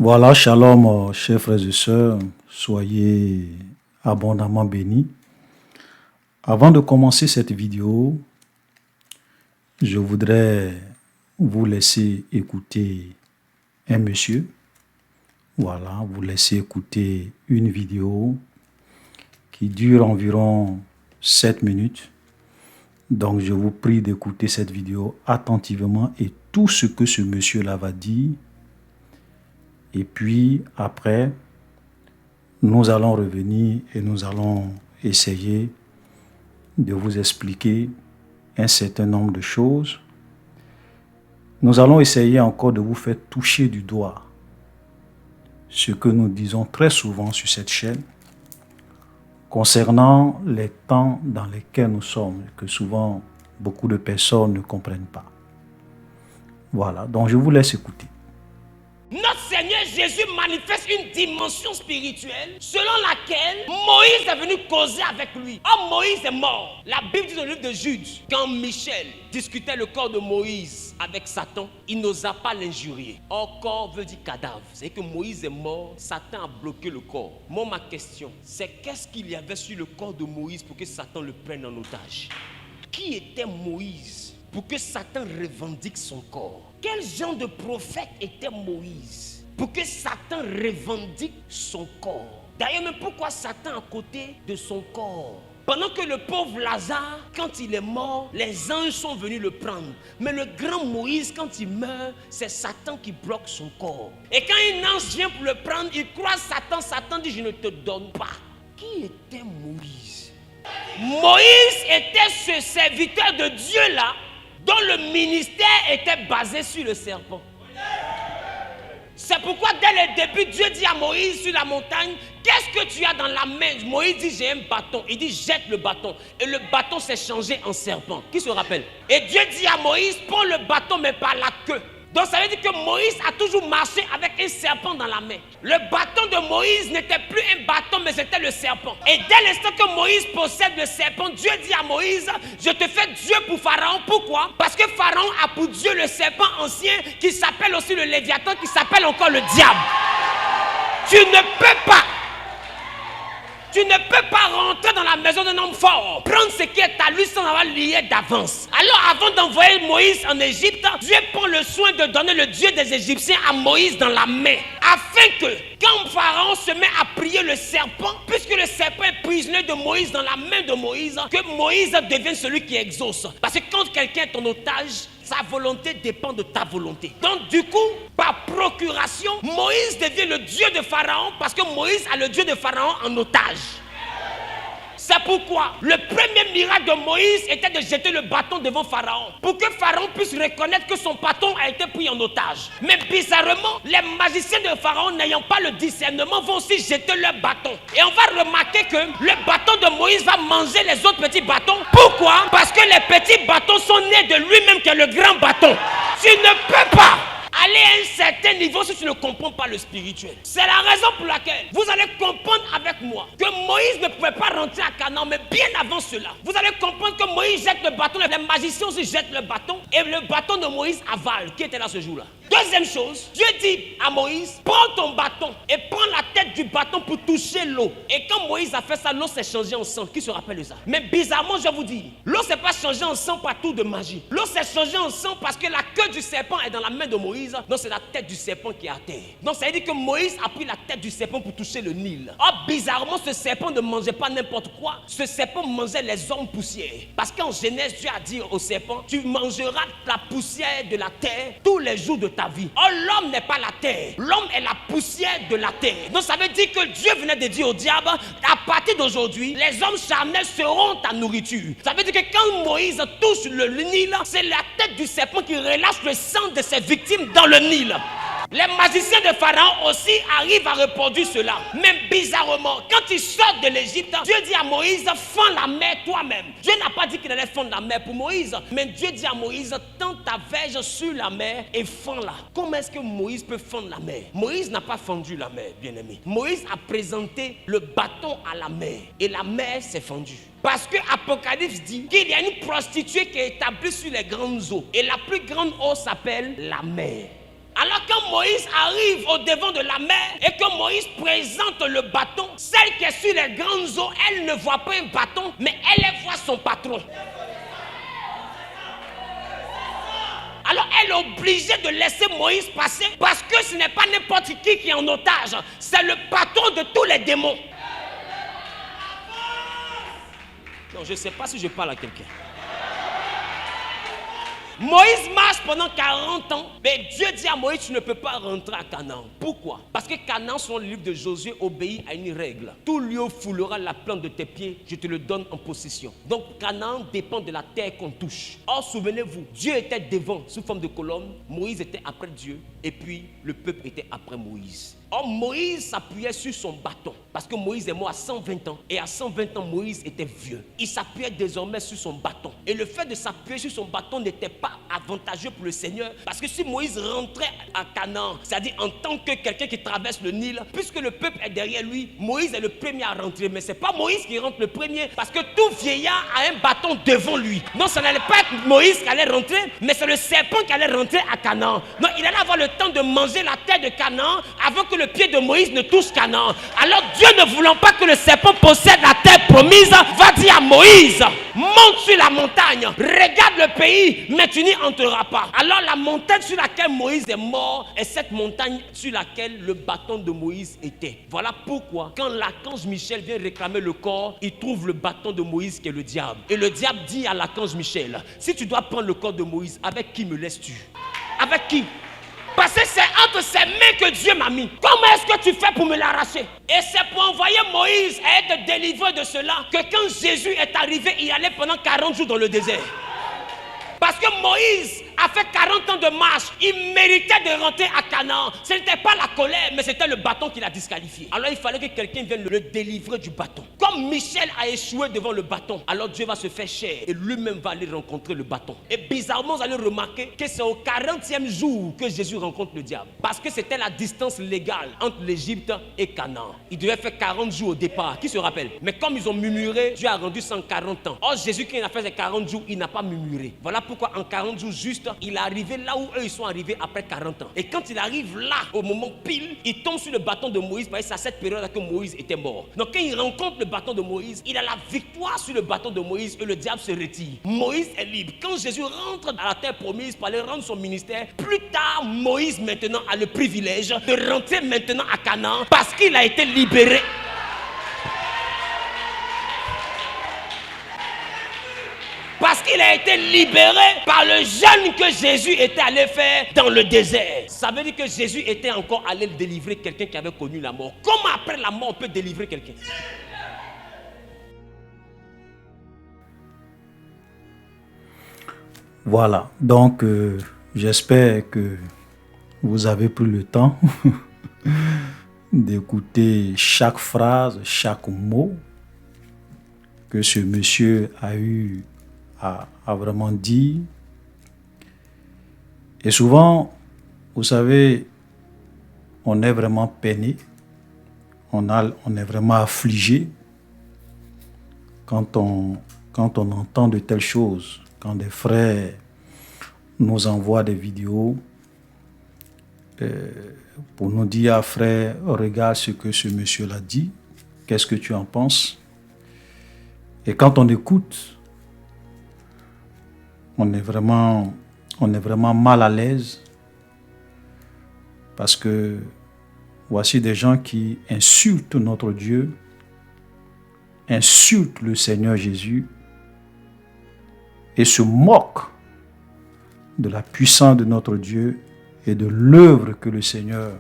Voilà, shalom, chers frères et sœurs, soyez abondamment bénis. Avant de commencer cette vidéo, je voudrais vous laisser écouter un monsieur. Voilà, vous laisser écouter une vidéo qui dure environ 7 minutes. Donc, je vous prie d'écouter cette vidéo attentivement et tout ce que ce monsieur-là va dire. Et puis, après, nous allons revenir et nous allons essayer de vous expliquer un certain nombre de choses. Nous allons essayer encore de vous faire toucher du doigt ce que nous disons très souvent sur cette chaîne concernant les temps dans lesquels nous sommes, que souvent beaucoup de personnes ne comprennent pas. Voilà, donc je vous laisse écouter. Notre Seigneur Jésus manifeste une dimension spirituelle selon laquelle Moïse est venu causer avec lui. Or, Moïse est mort. La Bible dit dans le livre de Jude, quand Michel discutait le corps de Moïse avec Satan, il n'osa pas l'injurier. Or, corps veut dire cadavre. C'est que Moïse est mort, Satan a bloqué le corps. Moi, ma question, c'est qu'est-ce qu'il y avait sur le corps de Moïse pour que Satan le prenne en otage? Qui était Moïse pour que Satan revendique son corps? Quel genre de prophète était Moïse pour que Satan revendique son corps? D'ailleurs, même pourquoi Satan à côté de son corps? Pendant que le pauvre Lazare, quand il est mort, les anges sont venus le prendre. Mais le grand Moïse, quand il meurt, c'est Satan qui bloque son corps. Et quand un ange vient pour le prendre, il croise Satan. Satan dit, je ne te donne pas. Qui était Moïse? Moïse était ce serviteur de Dieu-là, dont le ministère était basé sur le serpent. C'est pourquoi dès le début, Dieu dit à Moïse sur la montagne, qu'est-ce que tu as dans la main? Moïse dit, j'ai un bâton. Il dit, jette le bâton. Et le bâton s'est changé en serpent. Qui se rappelle? Et Dieu dit à Moïse, prends le bâton mais par la queue. Donc ça veut dire que Moïse a toujours marché avec un serpent dans la main. Le bâton de Moïse n'était plus un bâton, mais c'était le serpent. Et dès l'instant que Moïse possède le serpent, Dieu dit à Moïse, je te fais Dieu pour Pharaon. Pourquoi? Parce que Pharaon a pour Dieu le serpent ancien qui s'appelle aussi le Léviathan, qui s'appelle encore le diable. Tu ne peux pas rentrer dans la maison d'un homme fort, prendre ce qui est à lui sans avoir lié d'avance. Alors avant d'envoyer Moïse en Égypte, Dieu prend le soin de donner le Dieu des Égyptiens à Moïse dans la main, afin que quand Pharaon se met à prier le serpent, puisque le serpent est prisonnier de Moïse dans la main de Moïse, que Moïse devienne celui qui exauce. Parce que quand quelqu'un est en otage, sa volonté dépend de ta volonté. Donc du coup, par procuration, Moïse devient le Dieu de Pharaon parce que Moïse a le Dieu de Pharaon en otage. C'est pourquoi le premier miracle de Moïse était de jeter le bâton devant Pharaon, pour que Pharaon puisse reconnaître que son bâton a été pris en otage. Mais bizarrement, les magiciens de Pharaon, n'ayant pas le discernement, vont aussi jeter leur bâton. Et on va remarquer que le bâton de Moïse va manger les autres petits bâtons. Pourquoi? Parce que les petits bâtons sont nés de lui-même qui est le grand bâton. Tu ne peux pas aller à un certain niveau si tu ne comprends pas le spirituel. C'est la raison pour laquelle vous allez comprendre avec moi que Moïse ne pouvait pas rentrer à Canaan, mais bien avant cela, vous allez comprendre que Moïse jette le bâton, les magiciens aussi jettent le bâton, et le bâton de Moïse avale. Qui était là ce jour-là? Deuxième chose, Dieu dit à Moïse, prends ton bâton et prends la tête du bâton pour toucher l'eau. Et quand Moïse a fait ça, l'eau s'est changée en sang. Qui se rappelle de ça? Mais bizarrement, je vous dis, l'eau s'est pas changée en sang par tour de magie. L'eau s'est changée en sang parce que la queue du serpent est dans la main de Moïse. Donc c'est la tête du serpent qui est à terre. Donc ça veut dire que Moïse a pris la tête du serpent pour toucher le Nil. Or bizarrement, ce serpent ne mangeait pas n'importe quoi. Ce serpent mangeait les hommes poussières. Parce qu'en Genèse, Dieu a dit au serpent, tu mangeras la poussière de la terre tous les jours de ta vie. Or l'homme n'est pas la terre. L'homme est la poussière de la terre. Donc ça veut dire que Dieu venait de dire au diable, à partir d'aujourd'hui, les hommes charnels seront ta nourriture. Ça veut dire que quand Moïse touche le Nil, c'est la tête du serpent qui relâche le sang de ses victimes dans le Nil. Les magiciens de Pharaon aussi arrivent à reproduire cela. Même bizarrement, quand ils sortent de l'Égypte, Dieu dit à Moïse, fends la mer toi-même. Dieu n'a pas dit qu'il allait fendre la mer pour Moïse, mais Dieu dit à Moïse, tends ta verge sur la mer et fends-la. Comment est-ce que Moïse peut fendre la mer? Moïse n'a pas fendu la mer, bien-aimé. Moïse a présenté le bâton à la mer et la mer s'est fendue. Parce que Apocalypse dit qu'il y a une prostituée qui est établie sur les grandes eaux. Et la plus grande eau s'appelle la mer. Alors quand Moïse arrive au devant de la mer et que Moïse présente le bâton, celle qui est sur les grandes eaux, elle ne voit pas un bâton, mais elle voit son patron. Alors elle est obligée de laisser Moïse passer parce que ce n'est pas n'importe qui est en otage, c'est le patron de tous les démons. Non, je ne sais pas si je parle à quelqu'un. Moïse marche pendant 40 ans, mais Dieu dit à Moïse, tu ne peux pas rentrer à Canaan. Pourquoi? Parce que Canaan, selon le livre de Josué, obéit à une règle. Tout lieu où foulera la plante de tes pieds, je te le donne en possession. Donc Canaan dépend de la terre qu'on touche. Or, souvenez-vous, Dieu était devant sous forme de colonne, Moïse était après Dieu, et puis le peuple était après Moïse. Or, Moïse s'appuyait sur son bâton, parce que Moïse est mort à 120 ans, et à 120 ans, Moïse était vieux. Il s'appuyait désormais sur son bâton. Et le fait de s'appuyer sur son bâton n'était pas avantageux pour le Seigneur, parce que si Moïse rentrait à Canaan, c'est-à-dire en tant que quelqu'un qui traverse le Nil, puisque le peuple est derrière lui, Moïse est le premier à rentrer. Mais ce n'est pas Moïse qui rentre le premier, parce que tout vieillard a un bâton devant lui. Non, ça n'allait pas être Moïse qui allait rentrer, mais c'est le serpent qui allait rentrer à Canaan. Non, il allait avoir le temps de manger la terre de Canaan avant que le pied de Moïse ne touche Canaan. Alors Dieu, ne voulant pas que le serpent possède la terre promise, va dire à Moïse, monte sur la montagne, regarde le pays, mais tu n'y entreras pas. Alors la montagne sur laquelle Moïse est mort est cette montagne sur laquelle le bâton de Moïse était. Voilà pourquoi quand l'archange Michel vient réclamer le corps, il trouve le bâton de Moïse qui est le diable. Et le diable dit à l'archange Michel, si tu dois prendre le corps de Moïse, avec qui me laisses-tu? Avec qui? Parce que c'est entre ses mains que Dieu m'a mis. Comment est-ce que tu fais pour me l'arracher? Et c'est pour envoyer Moïse à être délivré de cela que quand Jésus est arrivé, il allait pendant 40 jours dans le désert. Parce que Moïse a fait 40 ans de marche. Il méritait de rentrer à Canaan. Ce n'était pas la colère, mais c'était le bâton qui l'a disqualifié. Alors il fallait que quelqu'un vienne le délivrer du bâton. Comme Michel a échoué devant le bâton, alors Dieu va se faire chair et lui-même va aller rencontrer le bâton. Et bizarrement, vous allez remarquer que c'est au 40e jour que Jésus rencontre le diable. Parce que c'était la distance légale entre l'Égypte et Canaan. Il devait faire 40 jours au départ. Qui se rappelle? Mais comme ils ont murmuré, Dieu a rendu 140 ans. Or Jésus, quand il a fait ses 40 jours, il n'a pas murmuré. Voilà pourquoi en 40 jours juste, il est arrivé là où eux ils sont arrivés après 40 ans. Et quand il arrive là, au moment pile, il tombe sur le bâton de Moïse, parce que c'est à cette période que Moïse était mort. Donc quand il rencontre le bâton de Moïse, il a la victoire sur le bâton de Moïse et le diable se retire. Moïse est libre. Quand Jésus rentre à la terre promise pour aller rendre son ministère, plus tard, Moïse maintenant a le privilège de rentrer maintenant à Canaan parce qu'il a été libéré. Parce qu'il a été libéré par le jeûne que Jésus était allé faire dans le désert. Ça veut dire que Jésus était encore allé délivrer quelqu'un qui avait connu la mort. Comment après la mort on peut délivrer quelqu'un? Voilà, donc j'espère que vous avez pris le temps d'écouter chaque phrase, chaque mot que ce monsieur a eu à vraiment dit. Et souvent, vous savez, on est vraiment peiné, on est vraiment affligé quand on entend de telles choses, quand des frères nous envoient des vidéos pour nous dire, frère, regarde ce que ce monsieur l'a dit, qu'est-ce que tu en penses? Et quand on écoute, on est vraiment mal à l'aise parce que voici des gens qui insultent notre Dieu, insultent le Seigneur Jésus et se moquent de la puissance de notre Dieu et de l'œuvre que le Seigneur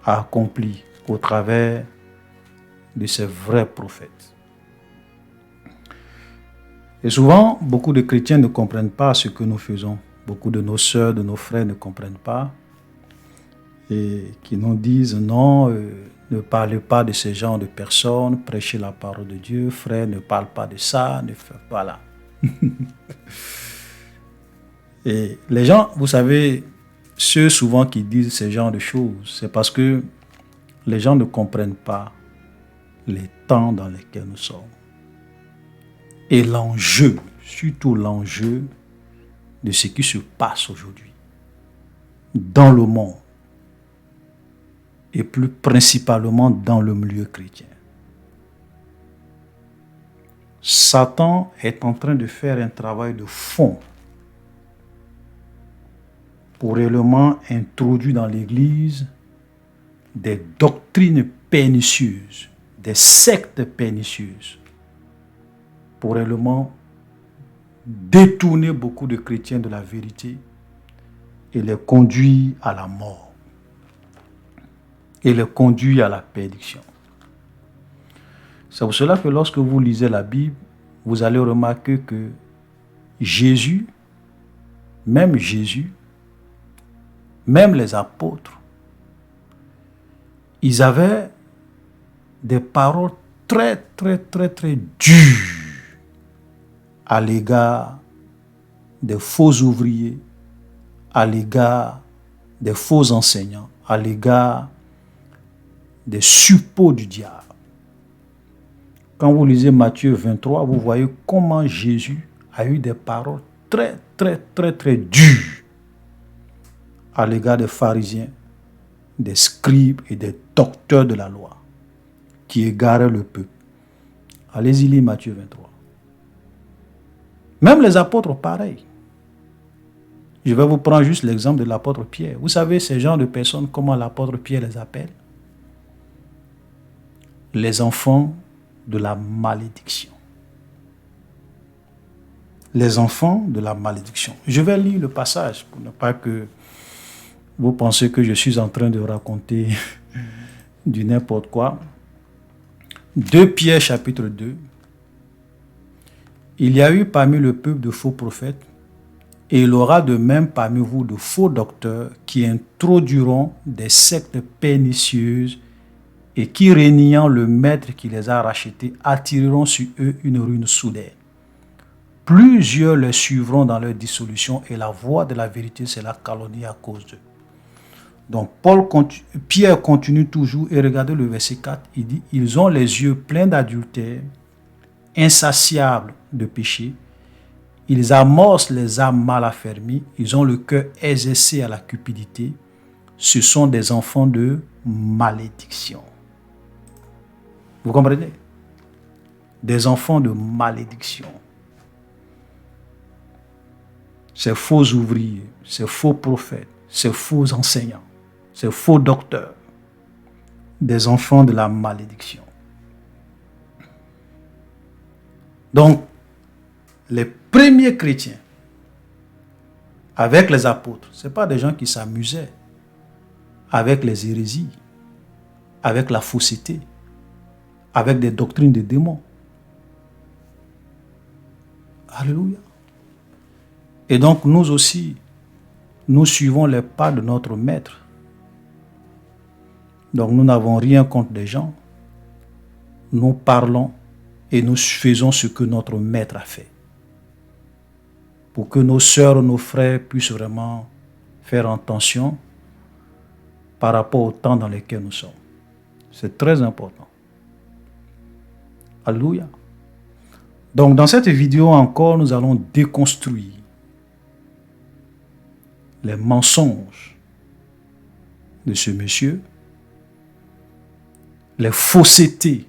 a accomplie au travers de ses vrais prophètes. Et souvent, beaucoup de chrétiens ne comprennent pas ce que nous faisons. Beaucoup de nos sœurs, de nos frères ne comprennent pas et qui nous disent non, ne parlez pas de ce genre de personnes, prêchez la parole de Dieu, frère, ne parle pas de ça, ne faites pas là. Et les gens, vous savez, ceux souvent qui disent ce genre de choses, c'est parce que les gens ne comprennent pas les temps dans lesquels nous sommes. Et l'enjeu, surtout l'enjeu de ce qui se passe aujourd'hui. dans le monde, et plus principalement dans le milieu chrétien. Satan est en train de faire un travail de fond pour réellement introduire dans l'Église des doctrines pernicieuses, des sectes pernicieuses, pour réellement détourner beaucoup de chrétiens de la vérité et les conduire à la mort et les conduire à la perdition. C'est pour cela que lorsque vous lisez la Bible, vous allez remarquer que Jésus, même les apôtres, ils avaient des paroles très dures à l'égard des faux ouvriers, à l'égard des faux enseignants, à l'égard des suppôts du diable. Quand vous lisez Matthieu 23, vous voyez comment Jésus a eu des paroles très dures à l'égard des pharisiens, des scribes et des docteurs de la loi qui égaraient le peuple. Allez-y lire Matthieu 23. Même les apôtres, pareil. Je vais vous prendre juste l'exemple de l'apôtre Pierre. Vous savez, ces genres de personnes, comment l'apôtre Pierre les appelle? Les enfants de la malédiction. Les enfants de la malédiction. Je vais lire le passage pour ne pas que vous pensiez que je suis en train de raconter du n'importe quoi. 2 Pierre chapitre 2. Il y a eu parmi le peuple de faux prophètes, et il aura de même parmi vous de faux docteurs qui introduiront des sectes pernicieuses et qui, réniant le maître qui les a rachetés, attireront sur eux une ruine soudaine. Plusieurs les suivront dans leur dissolution et la voie de la vérité sera calomniée à cause d'eux. Donc Pierre continue toujours et regardez le verset 4, il dit « Ils ont les yeux pleins d'adultère, insatiables de péché, ils amorcent les âmes mal affermies, ils ont le cœur exercé à la cupidité, ce sont des enfants de malédiction. » Vous comprenez? Des enfants de malédiction. Ces faux ouvriers, ces faux prophètes, ces faux enseignants, ces faux docteurs, des enfants de la malédiction. Donc, les premiers chrétiens, avec les apôtres, ce n'est pas des gens qui s'amusaient avec les hérésies, avec la fausseté, avec des doctrines de démons. Alléluia. Et donc, nous aussi, nous suivons les pas de notre maître. Donc, nous n'avons rien contre les gens. Nous parlons et nous faisons ce que notre maître a fait. Pour que nos sœurs, nos frères puissent vraiment faire attention par rapport au temps dans lequel nous sommes. C'est très important. Alléluia. Donc, dans cette vidéo encore, nous allons déconstruire les mensonges de ce monsieur, les faussetés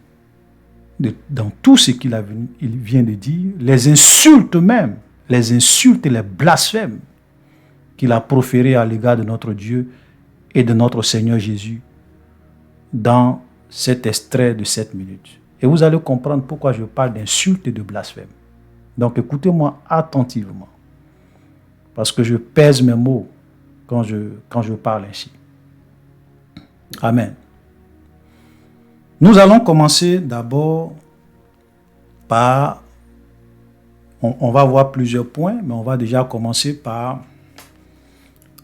dans tout ce qu'il vient de dire, les insultes même, les insultes et les blasphèmes qu'il a proférés à l'égard de notre Dieu et de notre Seigneur Jésus dans cet extrait de 7 minutes. Et vous allez comprendre pourquoi je parle d'insultes et de blasphème. Donc écoutez-moi attentivement, parce que je pèse mes mots quand je parle ainsi. Amen. Nous allons commencer d'abord par, on va voir plusieurs points, mais on va déjà commencer par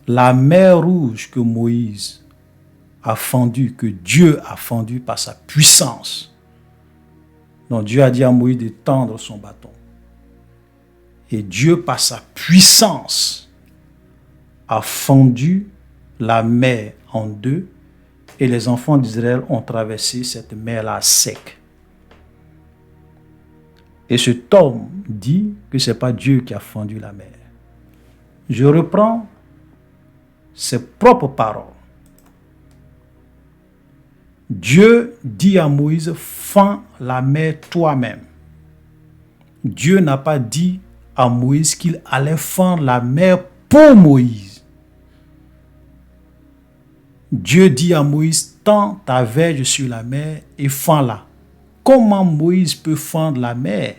la mer rouge que Moïse a fendue, que Dieu a fendue par sa puissance. Donc Dieu a dit à Moïse de tendre son bâton. Et Dieu, par sa puissance, a fendu la mer en deux et les enfants d'Israël ont traversé cette mer-là à sec. Et cet homme dit que ce n'est pas Dieu qui a fendu la mer. Je reprends ses propres paroles. Dieu dit à Moïse, fends la mer toi-même. Dieu n'a pas dit à Moïse qu'il allait fendre la mer pour Moïse. Dieu dit à Moïse, tends ta verge sur la mer et fends-la. Comment Moïse peut fendre la mer?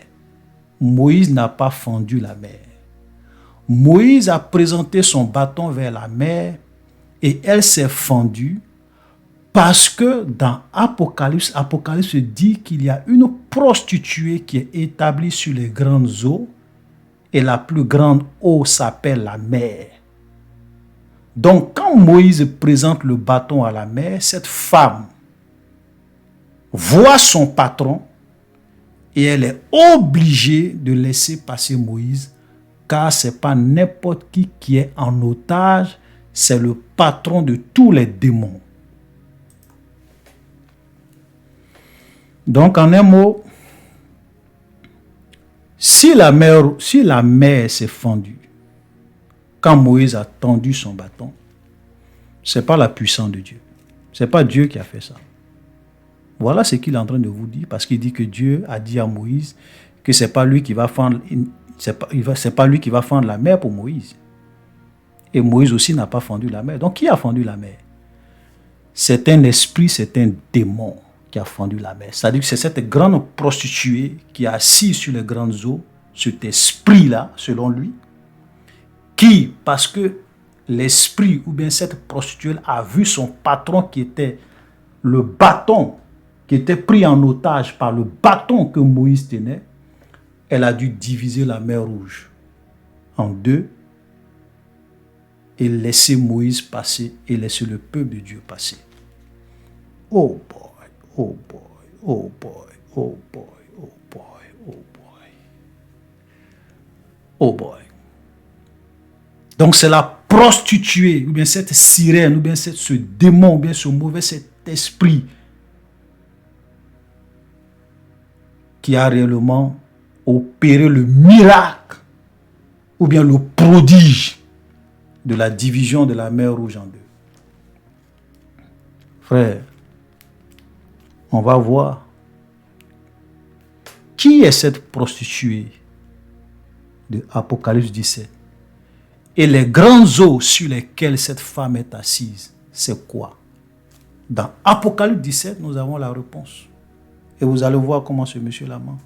Moïse n'a pas fendu la mer. Moïse a présenté son bâton vers la mer et elle s'est fendue parce que dans Apocalypse dit qu'il y a une prostituée qui est établie sur les grandes eaux et la plus grande eau s'appelle la mer. Donc quand Moïse présente le bâton à la mer, cette femme voit son patron et elle est obligée de laisser passer Moïse, car ce n'est pas n'importe qui est en otage, c'est le patron de tous les démons. Donc en un mot, si la mer s'est fendue, quand Moïse a tendu son bâton, ce n'est pas la puissance de Dieu. Ce n'est pas Dieu qui a fait ça. Voilà ce qu'il est en train de vous dire, parce qu'il dit que Dieu a dit à Moïse que ce n'est pas lui qui va fendre, c'est pas lui qui va fendre la mer pour Moïse. Et Moïse aussi n'a pas fendu la mer. Donc qui a fendu la mer? C'est un esprit, c'est un démon qui a fendu la mer. C'est-à-dire que c'est cette grande prostituée qui est assise sur les grandes eaux, cet esprit-là, selon lui, qui, parce que l'esprit ou bien cette prostituée a vu son patron qui était le bâton, qui était pris en otage par le bâton que Moïse tenait, elle a dû diviser la mer Rouge en deux et laisser Moïse passer et laisser le peuple de Dieu passer. Oh boy, oh boy, oh boy, oh boy, oh boy, oh boy. Oh boy. Donc c'est la prostituée, ou bien cette sirène, ou bien ce démon, ou bien ce mauvais cet esprit qui a réellement opéré le miracle, ou bien le prodige de la division de la mer Rouge en deux. Frère, on va voir qui est cette prostituée de Apocalypse 17. Et les grandes eaux sur lesquelles cette femme est assise, c'est quoi? Dans Apocalypse 17, nous avons la réponse. Et vous allez voir comment ce monsieur-là ment.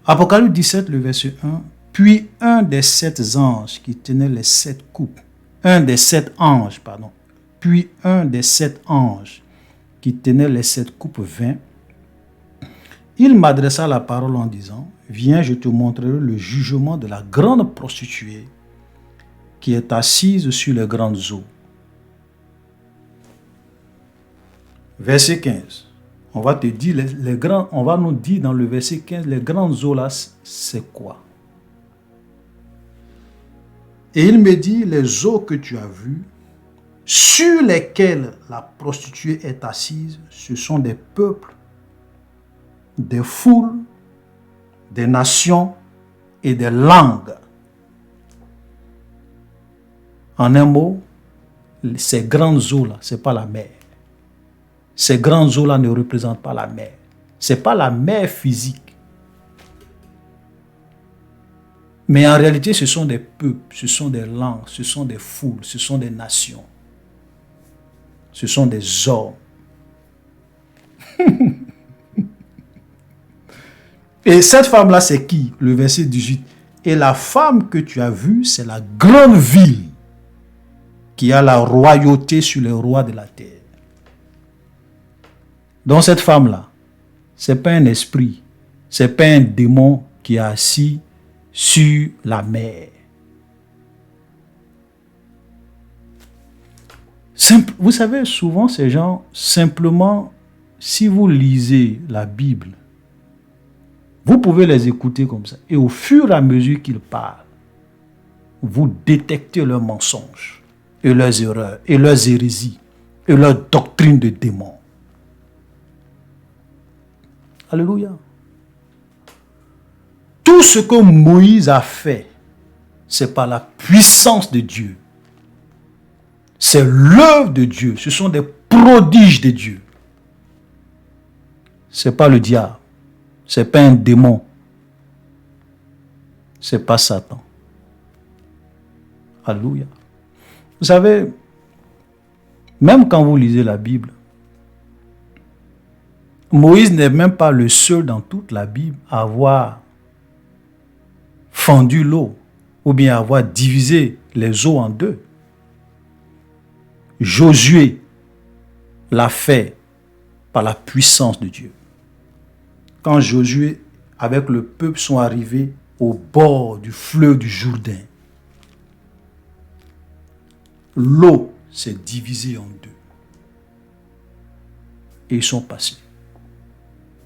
Apocalypse 17, le verset 1. Puis un des 7 anges qui tenait les 7 coupes, puis un des 7 anges qui tenait les 7 coupes vint, il m'adressa la parole en disant, viens, je te montrerai le jugement de la grande prostituée qui est assise sur les grandes eaux. Verset 15. On va te dire, on va nous dire dans le verset 15, les grandes eaux là, c'est quoi? Et il me dit, les eaux que tu as vues, sur lesquelles la prostituée est assise, ce sont des peuples, des foules, des nations et des langues. En un mot, ces grandes eaux-là, ce n'est pas la mer. Ces grandes eaux-là ne représentent pas la mer. Ce n'est pas la mer physique. Mais en réalité, ce sont des peuples, ce sont des langues, ce sont des foules, ce sont des nations. Ce sont des hommes. Et cette femme-là, c'est qui? Le verset 18. Et la femme que tu as vue, c'est la grande ville qui a la royauté sur les rois de la terre. Donc cette femme-là, ce n'est pas un esprit, ce n'est pas un démon qui est assis sur la mer. Vous savez, souvent ces gens, simplement, si vous lisez la Bible, vous pouvez les écouter comme ça. Et au fur et à mesure qu'ils parlent, vous détectez leurs mensonges, et leurs erreurs, et leurs hérésies, et leurs doctrines de démons. Alléluia. Tout ce que Moïse a fait, c'est par la puissance de Dieu. C'est l'œuvre de Dieu. Ce sont des prodiges de Dieu. Ce n'est pas le diable. Ce n'est pas un démon. Ce n'est pas Satan. Alléluia. Vous savez, même quand vous lisez la Bible, Moïse n'est même pas le seul dans toute la Bible à avoir fendu l'eau ou bien à avoir divisé les eaux en deux. Josué l'a fait par la puissance de Dieu. Quand Josué avec le peuple sont arrivés au bord du fleuve du Jourdain, l'eau s'est divisée en deux. Et ils sont passés.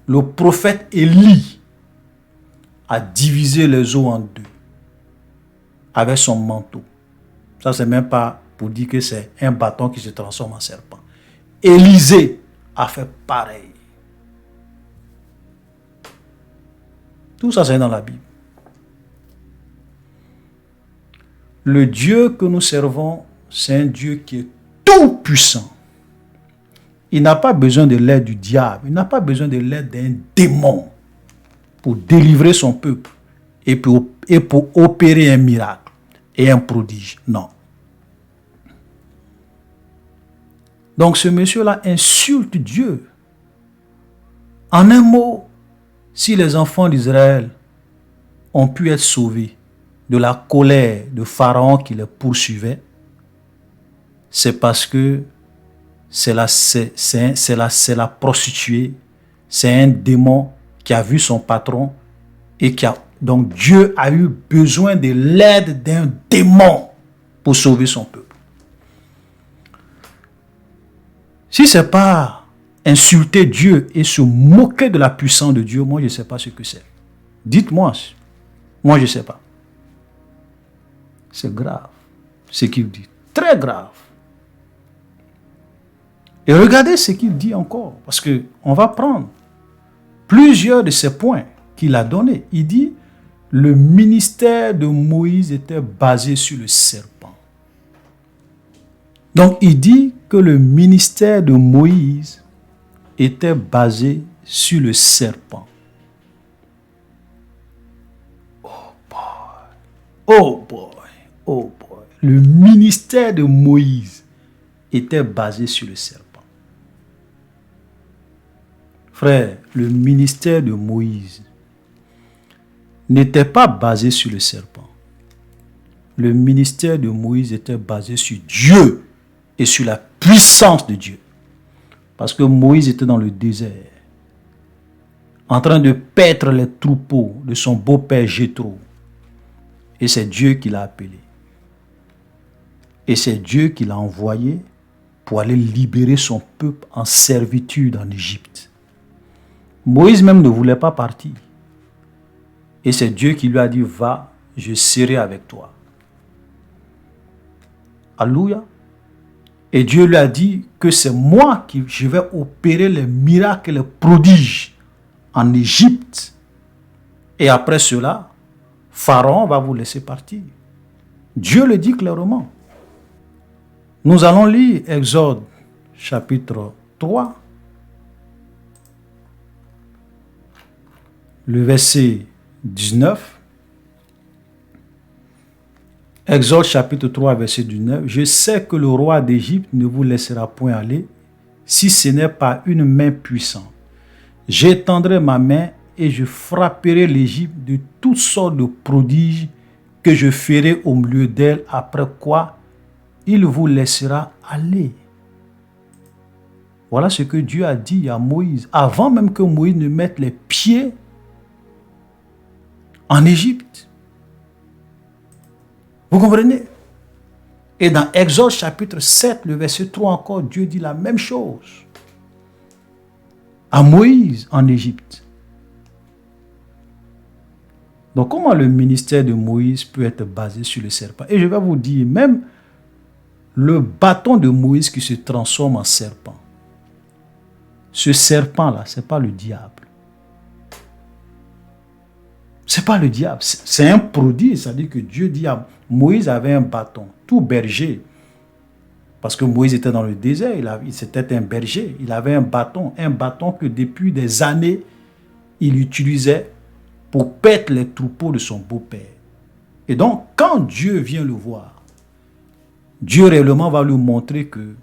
Le prophète Élie a divisé les eaux en deux avec son manteau. Ça, c'est même pas pour dire que c'est un bâton qui se transforme en serpent. Élisée a fait pareil. Tout ça, c'est dans la Bible. Le Dieu que nous servons, c'est un Dieu qui est tout puissant. Il n'a pas besoin de l'aide du diable. Il n'a pas besoin de l'aide d'un démon pour délivrer son peuple et pour opérer un miracle et un prodige. Non. Donc ce monsieur-là insulte Dieu. En un mot, si les enfants d'Israël ont pu être sauvés de la colère de Pharaon qui les poursuivait, c'est parce que c'est la prostituée, c'est un démon qui a vu son patron et donc Dieu a eu besoin de l'aide d'un démon pour sauver son peuple. Si ce n'est pas insulter Dieu et se moquer de la puissance de Dieu, moi je ne sais pas ce que c'est. Dites-moi, moi je ne sais pas. C'est grave ce qu'il dit, très grave. Et regardez ce qu'il dit encore, parce qu'on va prendre plusieurs de ces points qu'il a donnés. Il dit, le ministère de Moïse était basé sur le serpent. Donc il dit que le ministère de Moïse était basé sur le serpent. Oh boy, oh boy, oh boy. Le ministère de Moïse était basé sur le serpent. Frère, le ministère de Moïse n'était pas basé sur le serpent. Le ministère de Moïse était basé sur Dieu et sur la puissance de Dieu. Parce que Moïse était dans le désert, en train de paître les troupeaux de son beau-père Jéthro. Et c'est Dieu qui l'a appelé. Et c'est Dieu qui l'a envoyé pour aller libérer son peuple en servitude en Égypte. Moïse même ne voulait pas partir. Et c'est Dieu qui lui a dit, va, je serai avec toi. Alléluia. Et Dieu lui a dit que c'est moi qui je vais opérer les miracles et les prodiges en Égypte. Et après cela, Pharaon va vous laisser partir. Dieu le dit clairement. Nous allons lire Exode chapitre 3, le verset 19. Exode chapitre 3, verset 19. Je sais que le roi d'Égypte ne vous laissera point aller, si ce n'est par une main puissante. J'étendrai ma main et je frapperai l'Égypte de toutes sortes de prodiges que je ferai au milieu d'elle, après quoi il vous laissera aller. Voilà ce que Dieu a dit à Moïse, avant même que Moïse ne mette les pieds en Égypte. Vous comprenez? Et dans Exode chapitre 7, le verset 3 encore, Dieu dit la même chose à Moïse en Égypte. Donc comment le ministère de Moïse peut être basé sur le serpent? Et je vais vous dire, même le bâton de Moïse qui se transforme en serpent, ce serpent-là, ce n'est pas le diable. Ce n'est pas le diable, c'est un prodige. C'est-à-dire que Dieu dit à Moïse avait un bâton, tout berger. Parce que Moïse était dans le désert, c'était un berger, il avait un bâton que depuis des années, il utilisait pour paître les troupeaux de son beau-père. Et donc, quand Dieu vient le voir, Dieu réellement va lui montrer que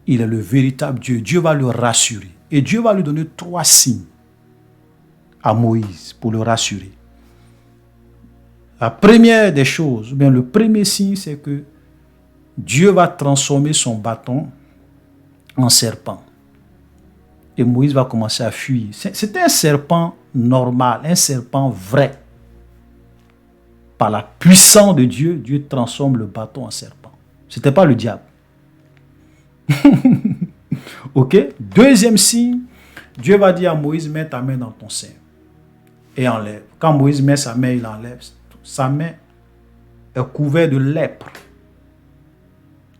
il est le véritable Dieu. Dieu va le rassurer. Et Dieu va lui donner 3 signes à Moïse pour le rassurer. La première des choses, bien le premier signe, c'est que Dieu va transformer son bâton en serpent. Et Moïse va commencer à fuir. C'était un serpent normal, un serpent vrai. Par la puissance de Dieu, Dieu transforme le bâton en serpent. Ce n'était pas le diable. Ok? Deuxième signe, Dieu va dire à Moïse, mets ta main dans ton sein et enlève. Quand Moïse met sa main, il enlève. Sa main est couverte de lèpre.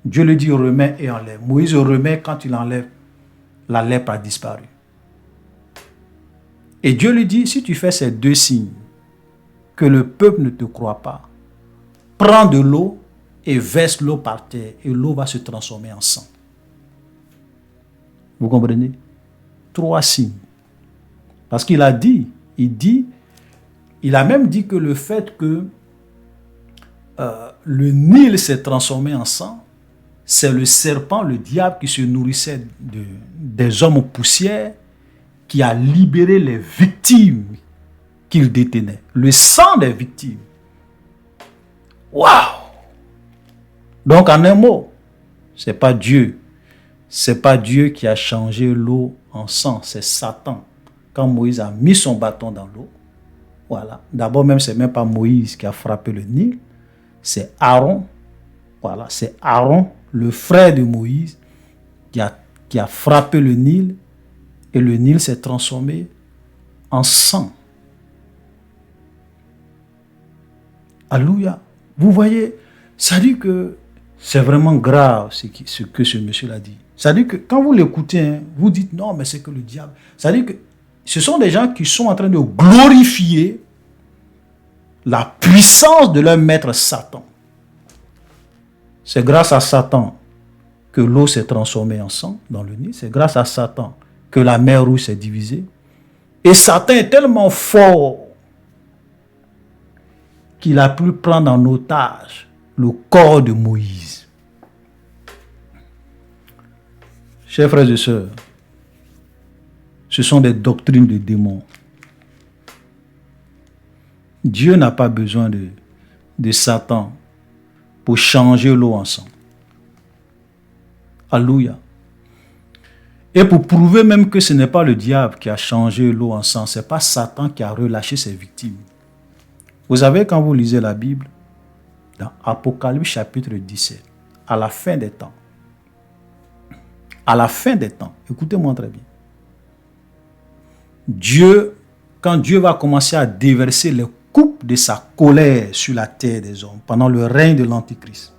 Dieu lui dit, remets et enlève. Moïse remet, quand il enlève, la lèpre a disparu. Et Dieu lui dit, si tu fais ces 2 signes, que le peuple ne te croit pas, prends de l'eau et verse l'eau par terre, et l'eau va se transformer en sang. Vous comprenez? 3 signes. Parce qu'il a dit, il a même dit que le fait que le Nil s'est transformé en sang, c'est le serpent, le diable qui se nourrissait des hommes poussières, qui a libéré les victimes qu'il détenait. Le sang des victimes. Waouh! Donc en un mot, c'est pas Dieu. C'est pas Dieu qui a changé l'eau en sang, c'est Satan. Quand Moïse a mis son bâton dans l'eau, voilà. D'abord même, c'est même pas Moïse qui a frappé le Nil, c'est Aaron. Voilà, c'est Aaron, le frère de Moïse, qui a frappé le Nil, et le Nil s'est transformé en sang. Alléluia. Vous voyez, ça dit que c'est vraiment grave ce que ce monsieur l'a dit. Ça dit que quand vous l'écoutez, vous dites non, mais c'est que le diable. Ça dit que ce sont des gens qui sont en train de glorifier la puissance de leur maître Satan. C'est grâce à Satan que l'eau s'est transformée en sang dans le Nil. C'est grâce à Satan que la mer Rouge s'est divisée. Et Satan est tellement fort qu'il a pu prendre en otage le corps de Moïse. Chers frères et sœurs, ce sont des doctrines de démons. Dieu n'a pas besoin de Satan pour changer l'eau en sang. Alléluia. Et pour prouver même que ce n'est pas le diable qui a changé l'eau en sang, ce n'est pas Satan qui a relâché ses victimes. Vous savez, quand vous lisez la Bible, dans Apocalypse chapitre 17, à la fin des temps, écoutez-moi très bien, quand Dieu va commencer à déverser les coupes de sa colère sur la terre des hommes pendant le règne de l'Antichrist.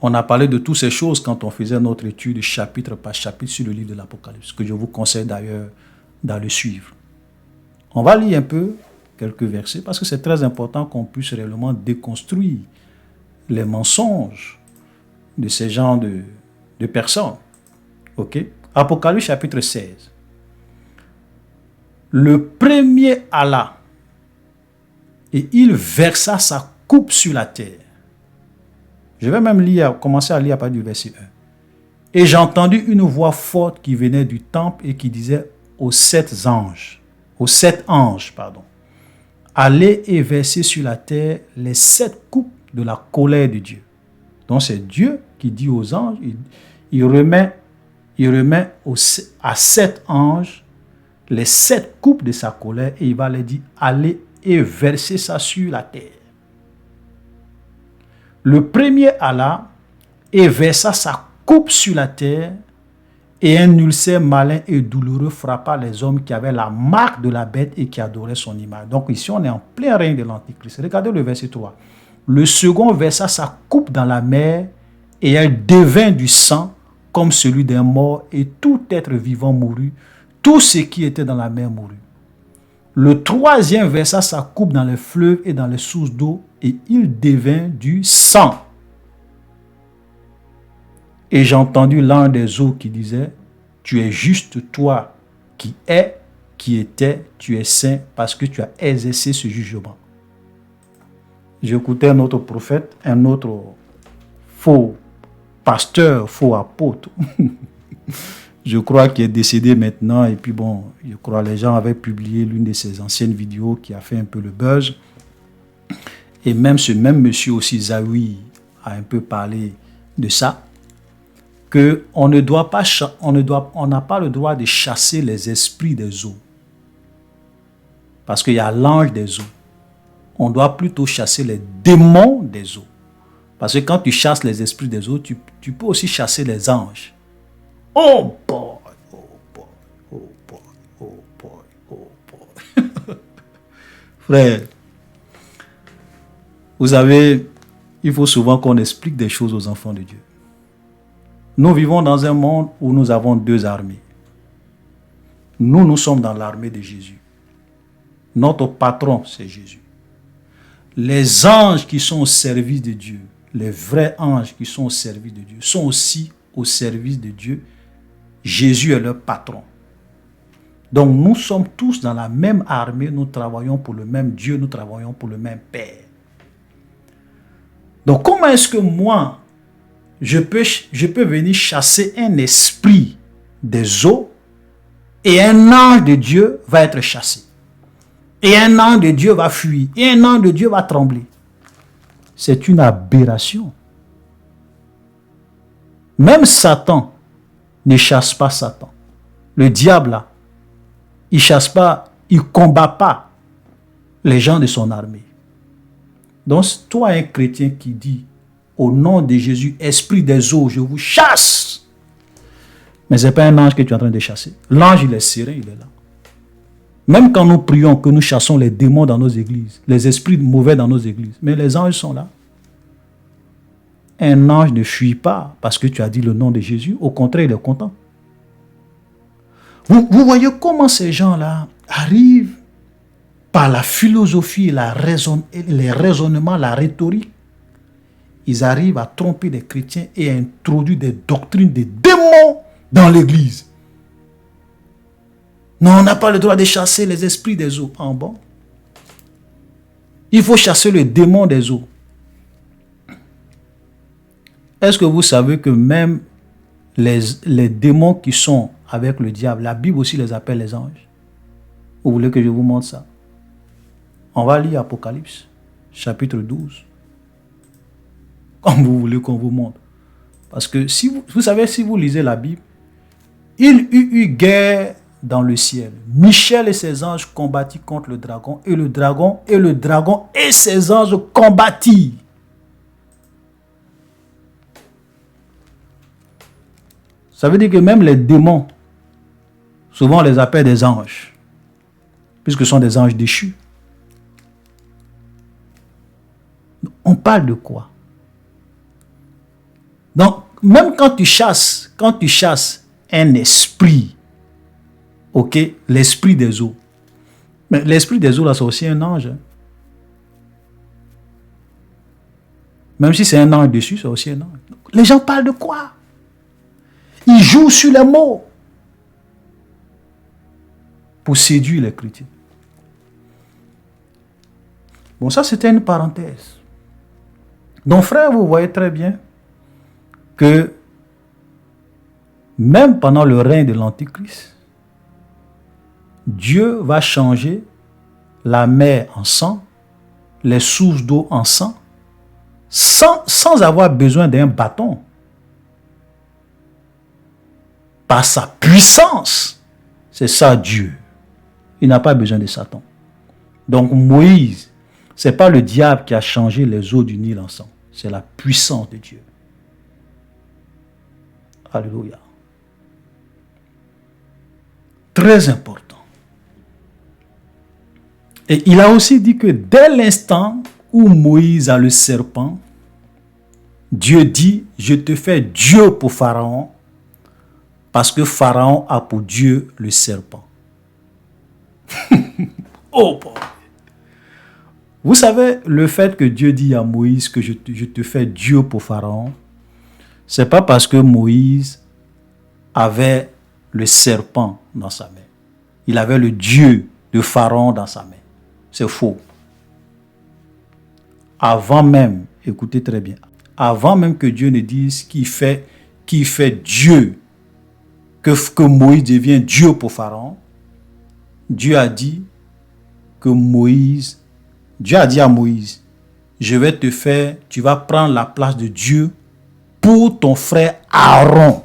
On a parlé de toutes ces choses quand on faisait notre étude chapitre par chapitre sur le livre de l'Apocalypse, que je vous conseille d'ailleurs d'aller suivre. On va lire un peu quelques versets parce que c'est très important qu'on puisse réellement déconstruire les mensonges de ces genres de personnes. Ok? Apocalypse chapitre 16. Le premier alla et il versa sa coupe sur la terre. Je vais même commencer à lire à partir du verset 1. Et j'ai entendu une voix forte qui venait du temple et qui disait aux 7 anges, allez et versez sur la terre les 7 coupes de la colère de Dieu. Donc c'est Dieu qui dit aux anges, il remet à 7 anges les 7 coupes de sa colère et il va leur dire, allez et versez ça sur la terre. Le premier alla et versa sa coupe sur la terre et un ulcère malin et douloureux frappa les hommes qui avaient la marque de la bête et qui adoraient son image. Donc ici on est en plein règne de l'Antichrist. Regardez le verset 3. Le second versa sa coupe dans la mer et elle devint du sang comme celui d'un mort et tout être vivant mourut. Tout ce qui était dans la mer mourut. Le troisième versa sa coupe dans les fleuves et dans les sources d'eau et il devint du sang. Et j'ai entendu l'un des eaux qui disait, tu es juste toi qui es, qui était, tu es saint parce que tu as exercé ce jugement. J'écoutais un autre prophète, un autre faux pasteur, faux apôtre. Je crois qu'il est décédé maintenant. Et puis bon, je crois que les gens avaient publié l'une de ses anciennes vidéos qui a fait un peu le buzz. Et même ce même monsieur aussi, Zawi, a un peu parlé de ça. On n'a pas le droit de chasser les esprits des eaux. Parce qu'il y a l'ange des eaux. On doit plutôt chasser les démons des eaux. Parce que quand tu chasses les esprits des eaux, tu peux aussi chasser les anges. Oh boy, oh boy, oh boy, oh boy, oh boy. Frère, vous savez, il faut souvent qu'on explique des choses aux enfants de Dieu. Nous vivons dans un monde où nous avons deux armées. Nous sommes dans l'armée de Jésus. Notre patron, c'est Jésus. Les anges qui sont au service de Dieu, les vrais anges qui sont au service de Dieu, sont aussi au service de Dieu. Jésus est leur patron. Donc nous sommes tous dans la même armée, nous travaillons pour le même Dieu, nous travaillons pour le même Père. Donc comment est-ce que moi, je peux venir chasser un esprit des eaux et un ange de Dieu va être chassé. Et un ange de Dieu va fuir. Et un ange de Dieu va trembler. C'est une aberration. Même Satan ne chasse pas Satan. Le diable là, il chasse pas, il combat pas les gens de son armée. Donc toi un chrétien qui dit au nom de Jésus, esprit des eaux, je vous chasse. Mais ce n'est pas un ange que tu es en train de chasser. L'ange il est serein, il est là. Même quand nous prions que nous chassons les démons dans nos églises, les esprits mauvais dans nos églises, mais les anges sont là. Un ange ne fuit pas parce que tu as dit le nom de Jésus. Au contraire, il est content. Vous voyez comment ces gens-là arrivent par la philosophie, les raisonnements, la rhétorique. Ils arrivent à tromper les chrétiens et à introduire des doctrines de démons dans l'église. Non, on n'a pas le droit de chasser les esprits des eaux. Ah bon? Il faut chasser le démon des eaux. Est-ce que vous savez que même les démons qui sont avec le diable, la Bible aussi les appelle les anges? Vous voulez que je vous montre ça? On va lire Apocalypse, chapitre 12. Comme vous voulez qu'on vous montre. Parce que si vous savez, si vous lisez la Bible, il y eut guerre dans le ciel. Michel et ses anges combattirent contre le dragon et le dragon et ses anges combattirent. Ça veut dire que même les démons, souvent on les appelle des anges, puisque ce sont des anges déchus. On parle de quoi? Donc, même quand tu chasses un esprit, ok, l'esprit des eaux. Mais l'esprit des eaux, là, c'est aussi un ange. Hein. Même si c'est un ange dessus, c'est aussi un ange. Les gens parlent de quoi? Ils jouent sur les mots pour séduire les chrétiens. Bon, ça, c'était une parenthèse. Donc, frère, vous voyez très bien que même pendant le règne de l'Antichrist, Dieu va changer la mer en sang, les sources d'eau en sang, sans avoir besoin d'un bâton. Par sa puissance, c'est ça Dieu. Il n'a pas besoin de Satan. Donc Moïse, ce n'est pas le diable qui a changé les eaux du Nil en sang, c'est la puissance de Dieu. Alléluia. Très important. Et il a aussi dit que dès l'instant où Moïse a le serpent, Dieu dit, je te fais Dieu pour Pharaon, parce que Pharaon a pour Dieu le serpent. Oh boy. Vous savez, le fait que Dieu dit à Moïse que je te fais Dieu pour Pharaon, c'est pas parce que Moïse avait le serpent dans sa main. Il avait le Dieu de Pharaon dans sa main. C'est faux. Avant même, écoutez très bien, avant même que Dieu ne dise qui fait Dieu, que Moïse devient Dieu pour Pharaon, Dieu a dit à Moïse, je vais te faire, tu vas prendre la place de Dieu pour ton frère Aaron.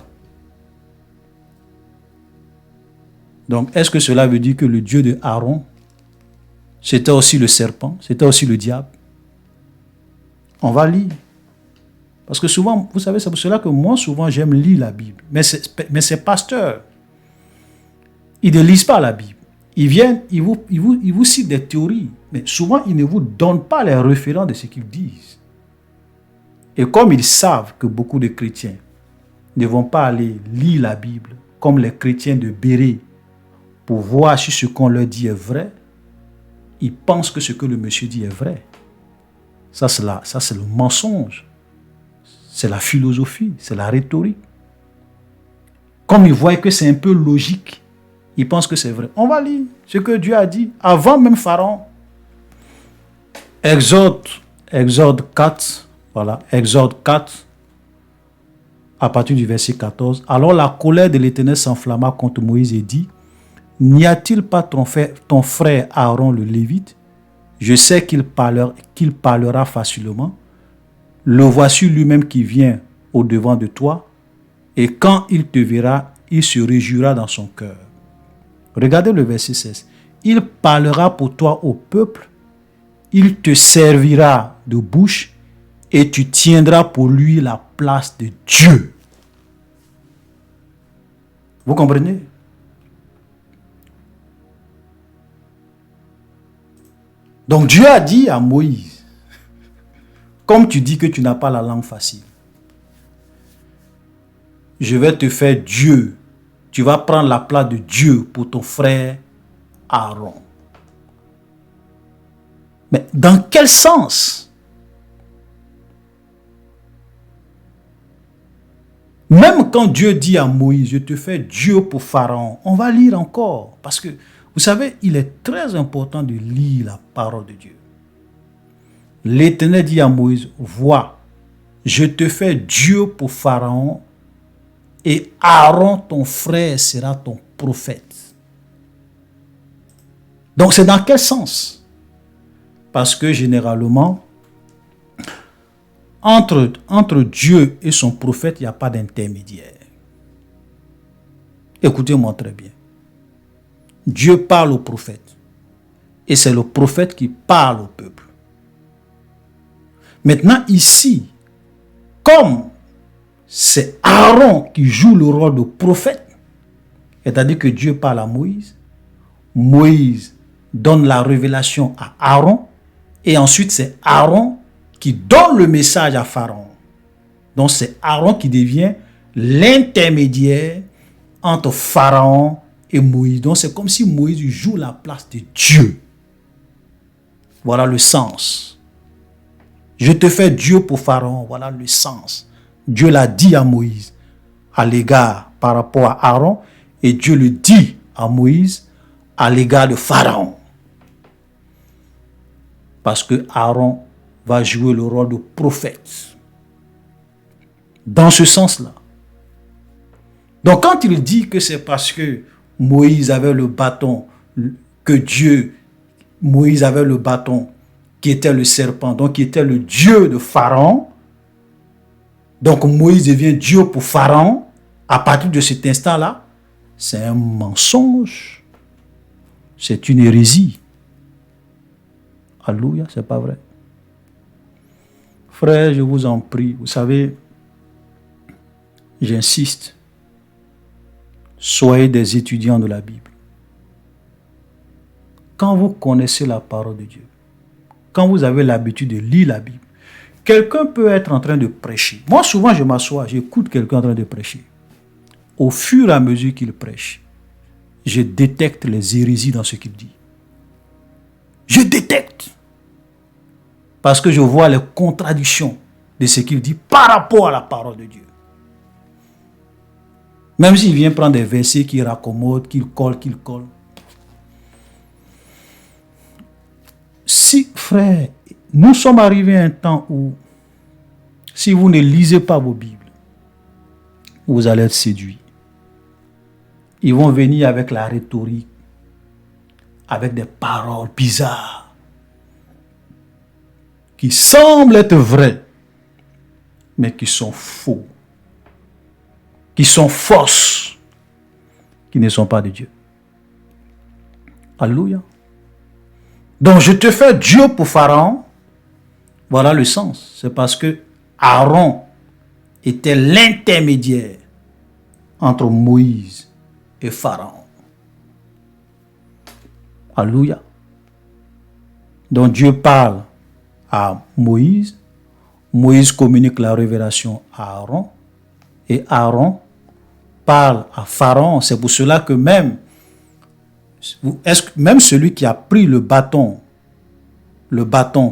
Donc, est-ce que cela veut dire que le Dieu de Aaron, c'était aussi le serpent, c'était aussi le diable? On va lire. Parce que souvent, vous savez, c'est pour cela que moi, souvent, j'aime lire la Bible. Mais ces pasteurs, ils ne lisent pas la Bible. Ils viennent, ils vous citent des théories. Mais souvent, ils ne vous donnent pas les référents de ce qu'ils disent. Et comme ils savent que beaucoup de chrétiens ne vont pas aller lire la Bible, comme les chrétiens de Béret, pour voir si ce qu'on leur dit est vrai, ils pensent que ce que le monsieur dit est vrai. Ça, c'est le mensonge. C'est la philosophie, c'est la rhétorique. Comme ils voient que c'est un peu logique, ils pensent que c'est vrai. On va lire ce que Dieu a dit avant même Pharaon. Exode 4, voilà, Exode 4, à partir du verset 14. Alors la colère de l'Éternel s'enflamma contre Moïse et dit, n'y a-t-il pas ton frère Aaron le Lévite? Je sais qu'il parlera facilement. Le voici lui-même qui vient au-devant de toi, et quand il te verra, il se réjouira dans son cœur. Regardez le verset 16. Il parlera pour toi au peuple, il te servira de bouche, et tu tiendras pour lui la place de Dieu. Vous comprenez? Donc Dieu a dit à Moïse, comme tu dis que tu n'as pas la langue facile, je vais te faire Dieu. Tu vas prendre la place de Dieu pour ton frère Aaron. Mais dans quel sens? Même quand Dieu dit à Moïse, je te fais Dieu pour Pharaon, on va lire encore. Parce que, vous savez, il est très important de lire la parole de Dieu. L'Éternel dit à Moïse, vois, je te fais Dieu pour Pharaon, et Aaron, ton frère, sera ton prophète. Donc, c'est dans quel sens? Parce que généralement, entre Dieu et son prophète, il n'y a pas d'intermédiaire. Écoutez-moi très bien. Dieu parle au prophète. Et c'est le prophète qui parle au peuple. Maintenant, ici, comme c'est Aaron qui joue le rôle de prophète, c'est-à-dire que Dieu parle à Moïse, Moïse donne la révélation à Aaron, et ensuite c'est Aaron qui donne le message à Pharaon. Donc c'est Aaron qui devient l'intermédiaire entre Pharaon et Moïse. Donc c'est comme si Moïse joue la place de Dieu. Voilà le sens. Je te fais Dieu pour Pharaon. Voilà le sens. Dieu l'a dit à Moïse à l'égard par rapport à Aaron, et Dieu le dit à Moïse à l'égard de Pharaon. Parce que Aaron va jouer le rôle de prophète. Dans ce sens-là. Donc quand il dit que c'est parce que Moïse avait le bâton, Moïse avait le bâton qui était le serpent, donc qui était le Dieu de Pharaon, donc Moïse devient Dieu pour Pharaon, à partir de cet instant-là, c'est un mensonge. C'est une hérésie. Alléluia, c'est pas vrai. Frère, je vous en prie, vous savez, j'insiste, soyez des étudiants de la Bible. Quand vous connaissez la parole de Dieu, quand vous avez l'habitude de lire la Bible, quelqu'un peut être en train de prêcher. Moi, souvent, je m'assois, j'écoute quelqu'un en train de prêcher. Au fur et à mesure qu'il prêche, je détecte les hérésies dans ce qu'il dit. Je détecte. Parce que je vois les contradictions de ce qu'il dit par rapport à la parole de Dieu. Même s'il vient prendre des versets qu'il raccommode, qu'il colle. Si, frère, nous sommes arrivés à un temps où, si vous ne lisez pas vos Bibles, vous allez être séduits. Ils vont venir avec la rhétorique, avec des paroles bizarres, qui semblent être vraies, mais qui sont faux, qui sont fausses, qui ne sont pas de Dieu. Alléluia. Donc je te fais Dieu pour Pharaon. Voilà le sens. C'est parce que Aaron était l'intermédiaire entre Moïse et Pharaon. Alléluia. Donc Dieu parle à Moïse. Moïse communique la révélation à Aaron. Et Aaron parle à Pharaon. C'est pour cela que même celui qui a pris le bâton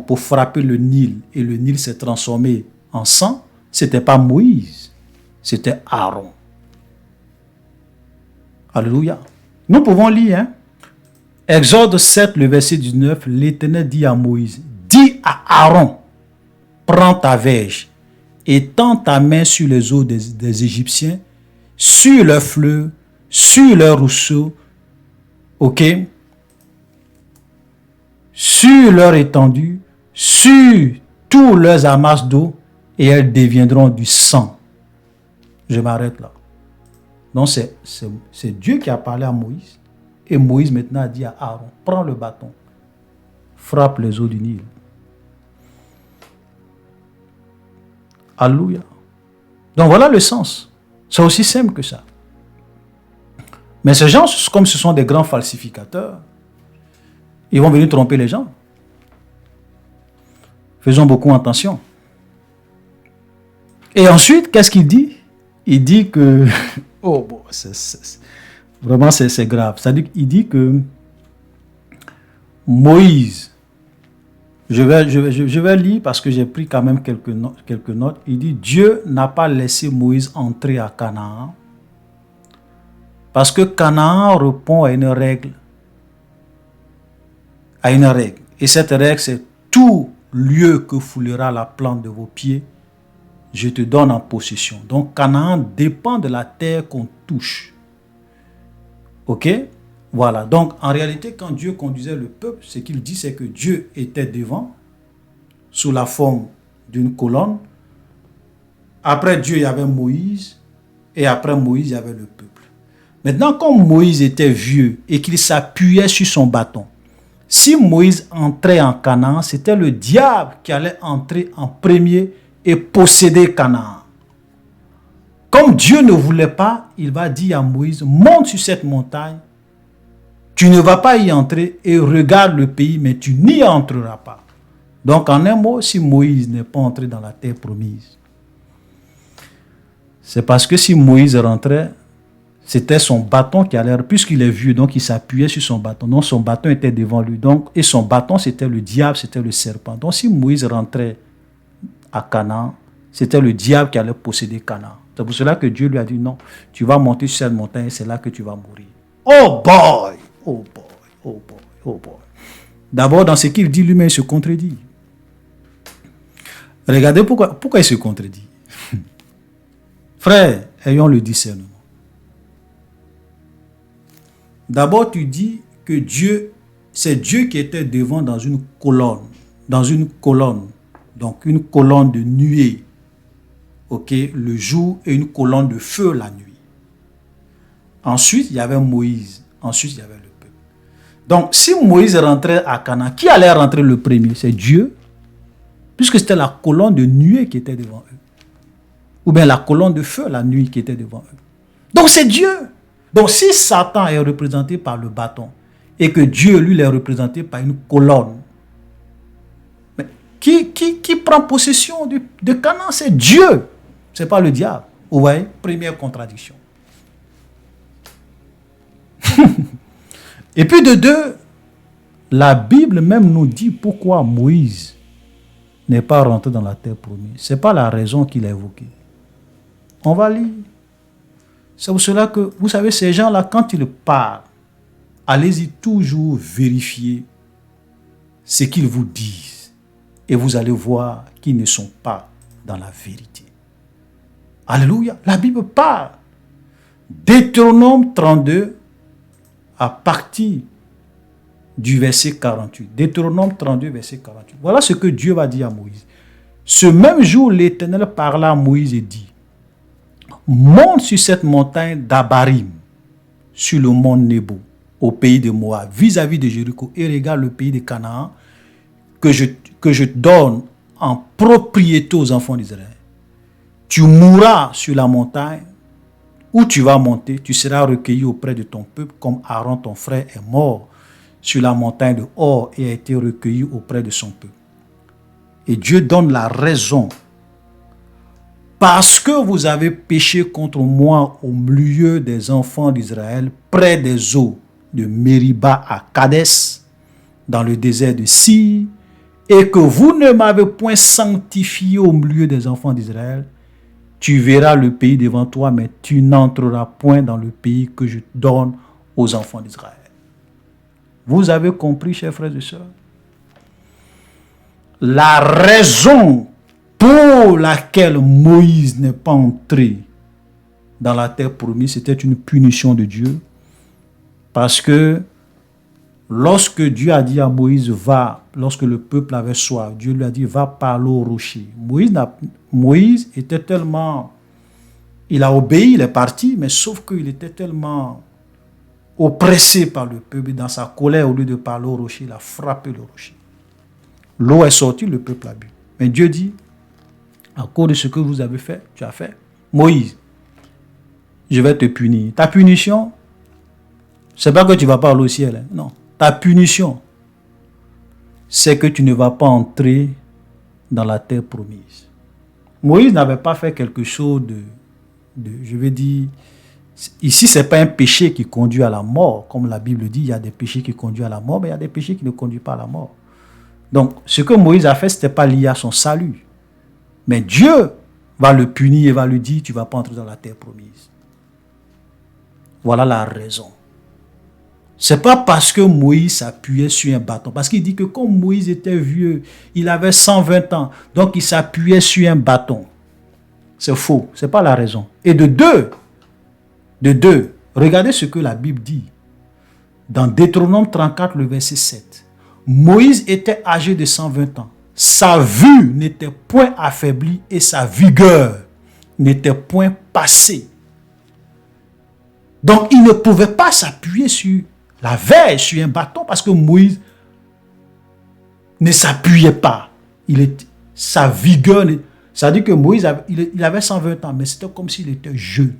pour frapper le Nil, et le Nil s'est transformé en sang, c'était pas Moïse, c'était Aaron. Alléluia. Nous pouvons lire, hein? Exode 7, le verset 19, l'Éternel dit à Moïse, dis à Aaron, prends ta verge et tends ta main sur les eaux des Égyptiens, sur leurs fleuves, sur leurs ruisseaux, ok, sur leur étendue, sur tous leurs amasses d'eau, et elles deviendront du sang. Je m'arrête là. Donc c'est Dieu qui a parlé à Moïse. Et Moïse maintenant a dit à Aaron, prends le bâton, frappe les eaux du Nil. Alléluia. Donc voilà le sens. C'est aussi simple que ça. Mais ces gens, comme ce sont des grands falsificateurs, ils vont venir tromper les gens. Faisons beaucoup attention. Et ensuite, qu'est-ce qu'il dit? Il dit que... Oh, bon, vraiment, c'est grave. C'est-à-dire qu'il dit que Moïse, je vais lire parce que j'ai pris quand même quelques notes. Il dit, Dieu n'a pas laissé Moïse entrer à Canaan parce que Canaan répond à une règle. Et cette règle, c'est tout lieu que foulera la plante de vos pieds, je te donne en possession. Donc Canaan dépend de la terre qu'on touche. Ok? Voilà. Donc en réalité, quand Dieu conduisait le peuple, ce qu'il dit, c'est que Dieu était devant, sous la forme d'une colonne. Après Dieu, il y avait Moïse. Et après Moïse, il y avait le peuple. Maintenant, comme Moïse était vieux et qu'il s'appuyait sur son bâton, si Moïse entrait en Canaan, c'était le diable qui allait entrer en premier et posséder Canaan. Comme Dieu ne voulait pas, il va dire à Moïse, monte sur cette montagne, tu ne vas pas y entrer et regarde le pays, mais tu n'y entreras pas. Donc en un mot, si Moïse n'est pas entré dans la terre promise, c'est parce que si Moïse rentrait, c'était son bâton qui allait, puisqu'il est vieux, donc il s'appuyait sur son bâton. Donc son bâton était devant lui. Donc, et son bâton, c'était le diable, c'était le serpent. Donc si Moïse rentrait à Canaan, c'était le diable qui allait posséder Canaan. C'est pour cela que Dieu lui a dit, non, tu vas monter sur cette montagne et c'est là que tu vas mourir. Oh boy! Oh boy! Oh boy! Oh boy! D'abord, dans ce qu'il dit, lui-même, il se contredit. Regardez pourquoi il se contredit. Frère, ayons le discernement. D'abord, tu dis que Dieu, c'est Dieu qui était devant dans une colonne. Donc une colonne de nuée, ok, le jour, et une colonne de feu la nuit. Ensuite, il y avait Moïse. Ensuite, il y avait le peuple. Donc, si Moïse rentrait à Canaan, qui allait rentrer le premier? C'est Dieu, puisque c'était la colonne de nuée qui était devant eux. Ou bien la colonne de feu la nuit qui était devant eux. Donc, c'est Dieu. Donc, si Satan est représenté par le bâton et que Dieu, lui, est représenté par une colonne, mais qui prend possession de Canaan? C'est Dieu. Ce n'est pas le diable. Vous voyez? Première contradiction. Et puis de deux, la Bible même nous dit pourquoi Moïse n'est pas rentré dans la terre promise. Ce n'est pas la raison qu'il a évoquée. On va lire. C'est pour cela que, vous savez, ces gens-là, quand ils parlent, allez-y toujours vérifier ce qu'ils vous disent. Et vous allez voir qu'ils ne sont pas dans la vérité. Alléluia. La Bible parle. Deutéronome 32, à partir du verset 48. Deutéronome 32, verset 48. Voilà ce que Dieu va dire à Moïse. Ce même jour, l'Éternel parla à Moïse et dit, monte sur cette montagne d'Abarim, sur le mont Nebo, au pays de Moab, vis-à-vis de Jéricho, et regarde le pays de Canaan, que je donne en propriété aux enfants d'Israël. Tu mourras sur la montagne où tu vas monter, tu seras recueilli auprès de ton peuple, comme Aaron ton frère est mort sur la montagne de Hor et a été recueilli auprès de son peuple. Et Dieu donne la raison. Parce que vous avez péché contre moi au milieu des enfants d'Israël, près des eaux de Mériba à Kadès, dans le désert de Sir, et que vous ne m'avez point sanctifié au milieu des enfants d'Israël, tu verras le pays devant toi, mais tu n'entreras point dans le pays que je donne aux enfants d'Israël. Vous avez compris, chers frères et sœurs? La raison pour laquelle Moïse n'est pas entré dans la terre promise, c'était une punition de Dieu. Parce que lorsque Dieu a dit à Moïse, va, lorsque le peuple avait soif, Dieu lui a dit, va parler au rocher. Moïse était tellement, il a obéi, il est parti, mais sauf qu'il était tellement oppressé par le peuple. Dans sa colère, au lieu de parler au rocher, il a frappé le rocher. L'eau est sortie, le peuple a bu. Mais Dieu dit, à cause de ce que vous avez fait, tu as fait, Moïse, je vais te punir. Ta punition, c'est pas que tu ne vas pas aller au ciel. Hein. Non. Ta punition, c'est que tu ne vas pas entrer dans la terre promise. Moïse n'avait pas fait quelque chose je vais dire, ici, ce n'est pas un péché qui conduit à la mort. Comme la Bible dit, il y a des péchés qui conduisent à la mort, mais il y a des péchés qui ne conduisent pas à la mort. Donc, ce que Moïse a fait, ce n'était pas lié à son salut. Mais Dieu va le punir et va lui dire, tu ne vas pas entrer dans la terre promise. Voilà la raison. Ce n'est pas parce que Moïse s'appuyait sur un bâton. Parce qu'il dit que comme Moïse était vieux, il avait 120 ans, donc il s'appuyait sur un bâton. C'est faux, ce n'est pas la raison. Et de deux, regardez ce que la Bible dit. Dans Deutéronome 34, le verset 7. Moïse était âgé de 120 ans. Sa vue n'était point affaiblie et sa vigueur n'était point passée. Donc, il ne pouvait pas s'appuyer sur la verge, sur un bâton, parce que Moïse ne s'appuyait pas. Sa vigueur, ça dit que Moïse il avait 120 ans, mais c'était comme s'il était jeune.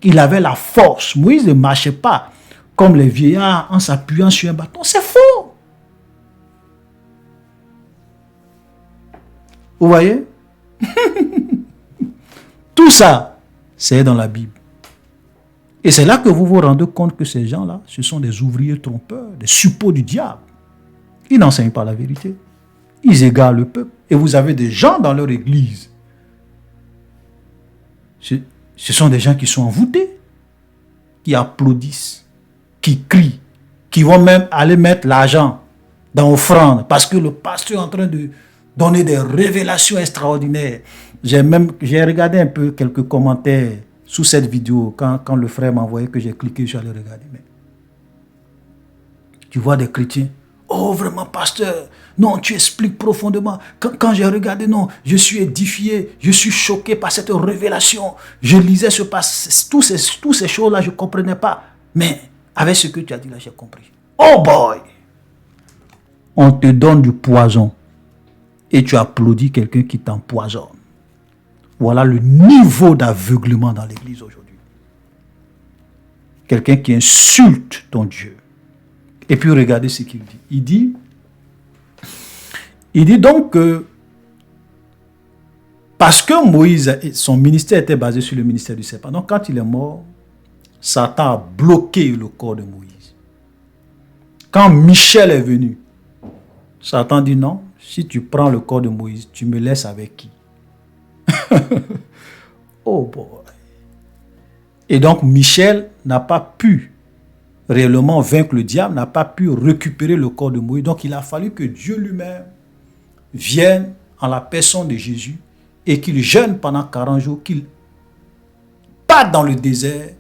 Il avait la force. Moïse ne marchait pas comme les vieillards en s'appuyant sur un bâton. C'est faux. Vous voyez? Tout ça, c'est dans la Bible. Et c'est là que vous vous rendez compte que ces gens-là, ce sont des ouvriers trompeurs, des suppôts du diable. Ils n'enseignent pas la vérité. Ils égarent le peuple. Et vous avez des gens dans leur église. Ce sont des gens qui sont envoûtés, qui applaudissent, qui crient, qui vont même aller mettre l'argent dans l'offrande parce que le pasteur est en train de donner des révélations extraordinaires. J'ai regardé un peu quelques commentaires sous cette vidéo quand le frère m'a envoyé, que j'ai cliqué, je suis allé regarder. Mais tu vois des chrétiens, oh vraiment pasteur, non, tu expliques profondément. Quand j'ai regardé, non, je suis édifié, je suis choqué par cette révélation. Je lisais ce passage, toutes ces choses-là, je ne comprenais pas. Mais avec ce que tu as dit là, j'ai compris. Oh boy! On te donne du poison et tu applaudis quelqu'un qui t'empoisonne. Voilà le niveau d'aveuglement dans l'église aujourd'hui. Quelqu'un qui insulte ton Dieu. Et puis regardez ce qu'il dit. Il dit donc que parce que Moïse, son ministère était basé sur le ministère du serpent. Donc quand il est mort, Satan a bloqué le corps de Moïse. Quand Michel est venu, Satan dit non, si tu prends le corps de Moïse, tu me laisses avec qui? Oh boy. Et donc Michel n'a pas pu réellement vaincre le diable, n'a pas pu récupérer le corps de Moïse. Donc il a fallu que Dieu lui-même vienne en la personne de Jésus et qu'il jeûne pendant 40 jours, qu'il parte dans le désert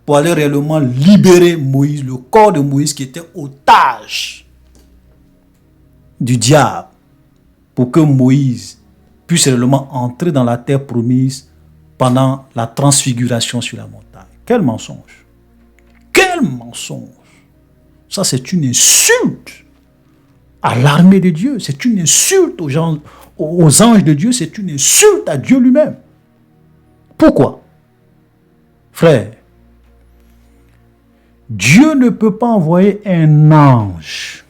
pour aller réellement libérer Moïse, le corps de Moïse qui était otage du diable, pour que Moïse puisse réellement entrer dans la terre promise pendant la transfiguration sur la montagne. Quel mensonge! Quel mensonge! Ça, c'est une insulte à l'armée de Dieu. C'est une insulte aux anges de Dieu. C'est une insulte à Dieu lui-même. Pourquoi? Frère, Dieu ne peut pas envoyer un ange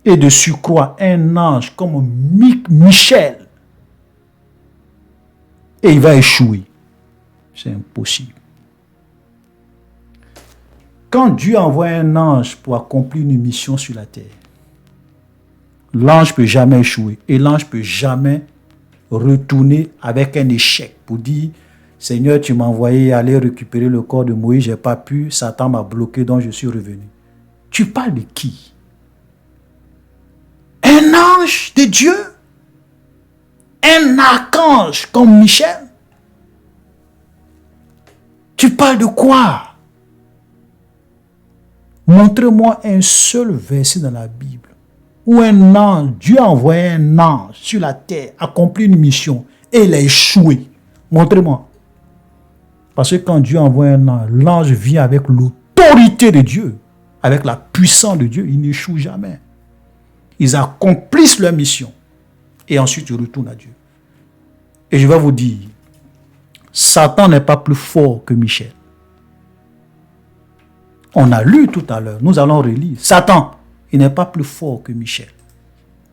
et de surcroît un ange comme Michel et il va échouer. C'est impossible. Quand Dieu envoie un ange pour accomplir une mission sur la terre, l'ange ne peut jamais échouer et l'ange ne peut jamais retourner avec un échec pour dire « Seigneur, tu m'as envoyé aller récupérer le corps de Moïse, je n'ai pas pu, Satan m'a bloqué, donc je suis revenu. » Tu parles de qui? Un ange de Dieu? Un archange comme Michel? Tu parles de quoi? Montre-moi un seul verset dans la Bible où un ange, Dieu a envoyé un ange sur la terre, accompli une mission et il a échoué. Montre-moi. Parce que quand Dieu envoie un ange, l'ange vient avec l'autorité de Dieu, avec la puissance de Dieu, il n'échoue jamais. Ils accomplissent leur mission et ensuite ils retournent à Dieu. Et je vais vous dire, Satan n'est pas plus fort que Michel. On a lu tout à l'heure, nous allons relire. Satan, il n'est pas plus fort que Michel.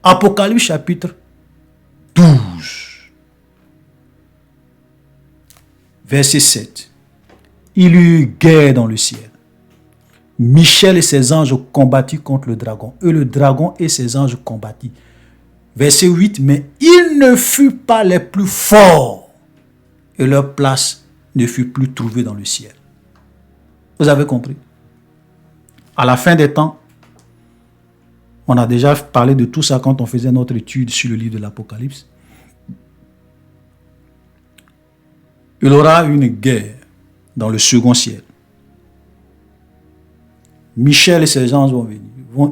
Apocalypse chapitre 12, verset 7. Il y eut guerre dans le ciel. Michel et ses anges combattirent contre le dragon. Et le dragon et ses anges combattirent. Verset 8. Mais ils ne furent pas les plus forts. Et leur place ne fut plus trouvée dans le ciel. Vous avez compris? À la fin des temps, on a déjà parlé de tout ça quand on faisait notre étude sur le livre de l'Apocalypse. Il y aura une guerre dans le second ciel. Michel et ses anges vont venir.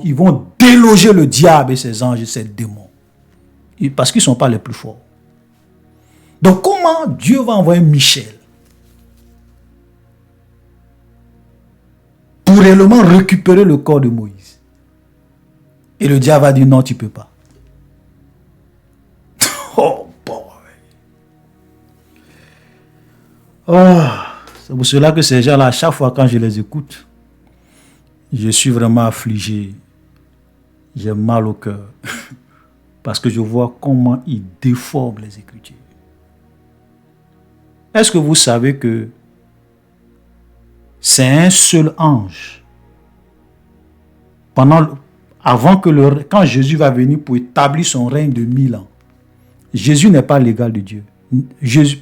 Ils vont déloger le diable et ses anges et ses démons. Parce qu'ils ne sont pas les plus forts. Donc comment Dieu va envoyer Michel pour réellement récupérer le corps de Moïse? Et le diable va dire non, tu ne peux pas. Oh boy. Oh, c'est pour cela que ces gens-là, à chaque fois quand je les écoute, je suis vraiment affligé. J'ai mal au cœur. Parce que je vois comment ils déforment les Écritures. Est-ce que vous savez que c'est un seul ange quand Jésus va venir pour établir son règne de 1000 ans? Jésus n'est pas l'égal de Dieu. Jésus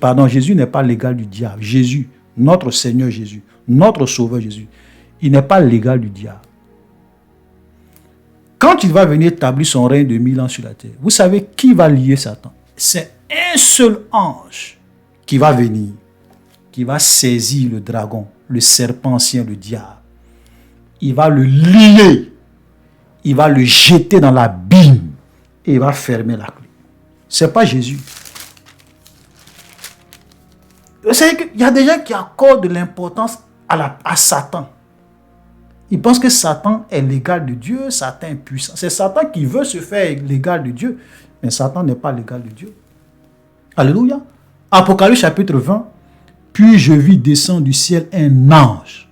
n'est pas l'égal du diable. Jésus, notre Seigneur Jésus, notre Sauveur Jésus, il n'est pas l'égal du diable. Quand il va venir établir son règne de 1000 ans sur la terre, vous savez qui va lier Satan? C'est un seul ange qui va venir, qui va saisir le dragon, le serpent ancien, le diable. Il va le lier, il va le jeter dans l'abîme et il va fermer la clé. Ce n'est pas Jésus. Vous savez qu'il y a des gens qui accordent de l'importance à Satan. Ils pensent que Satan est l'égal de Dieu, Satan est puissant. C'est Satan qui veut se faire l'égal de Dieu, mais Satan n'est pas l'égal de Dieu. Alléluia. Apocalypse chapitre 20. Puis je vis descendre du ciel un ange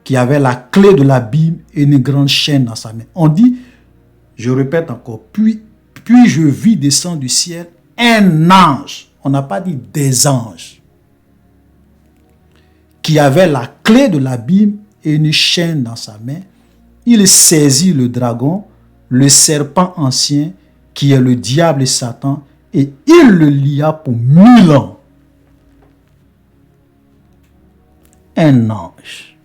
qui avait la clé de l'abîme et une grande chaîne dans sa main. On dit, je répète encore, puis je vis descendre du ciel un ange. On n'a pas dit des anges. Qui avait la clé de l'abîme et une chaîne dans sa main. Il saisit le dragon, le serpent ancien, qui est le diable et Satan, et il le lia pour 1000 ans. un ange.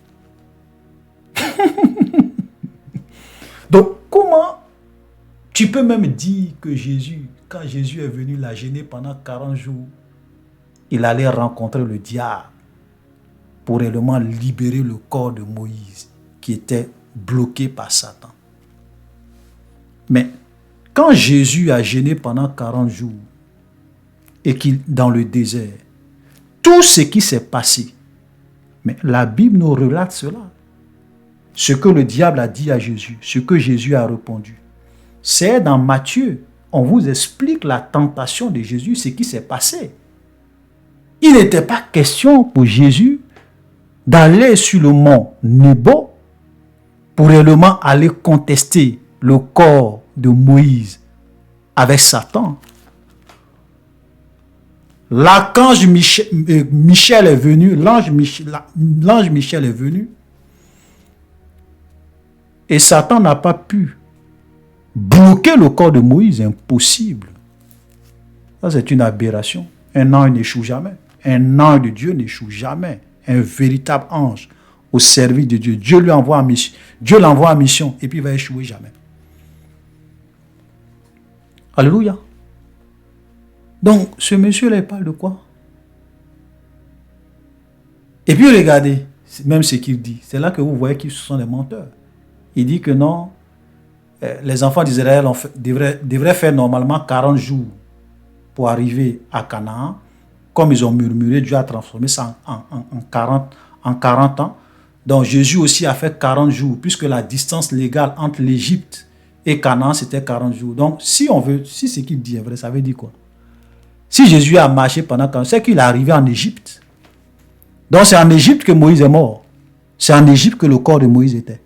Donc, comment tu peux même dire que Jésus, quand Jésus est venu la gêner pendant 40 jours, il allait rencontrer le diable pour réellement libérer le corps de Moïse qui était bloqué par Satan. Mais quand Jésus a gêné pendant 40 jours et qu'il dans le désert, tout ce qui s'est passé, mais la Bible nous relate cela. Ce que le diable a dit à Jésus, ce que Jésus a répondu. C'est dans Matthieu, on vous explique la tentation de Jésus, ce qui s'est passé. Il n'était pas question pour Jésus d'aller sur le mont Nebo pour réellement aller contester le corps de Moïse avec Satan. L'archange Michel est venu, l'ange Michel est venu, et Satan n'a pas pu bloquer le corps de Moïse, impossible. Ça, c'est une aberration. Un ange n'échoue jamais. Un ange de Dieu n'échoue jamais. Un véritable ange au service de Dieu. Dieu l'envoie en mission et puis il va échouer jamais. Alléluia. Donc, ce monsieur-là, il parle de quoi? Et puis, regardez, même ce qu'il dit. C'est là que vous voyez qu'ils sont des menteurs. Il dit que non, les enfants d'Israël devraient faire normalement 40 jours pour arriver à Canaan. Comme ils ont murmuré, Dieu a transformé ça en 40 ans. Donc Jésus aussi a fait 40 jours, puisque la distance légale entre l'Égypte et Canaan, c'était 40 jours. Donc si ce qu'il dit est vrai, ça veut dire quoi? Si Jésus a marché pendant 40 jours, c'est qu'il est arrivé en Égypte. Donc c'est en Égypte que Moïse est mort. C'est en Égypte que le corps de Moïse était.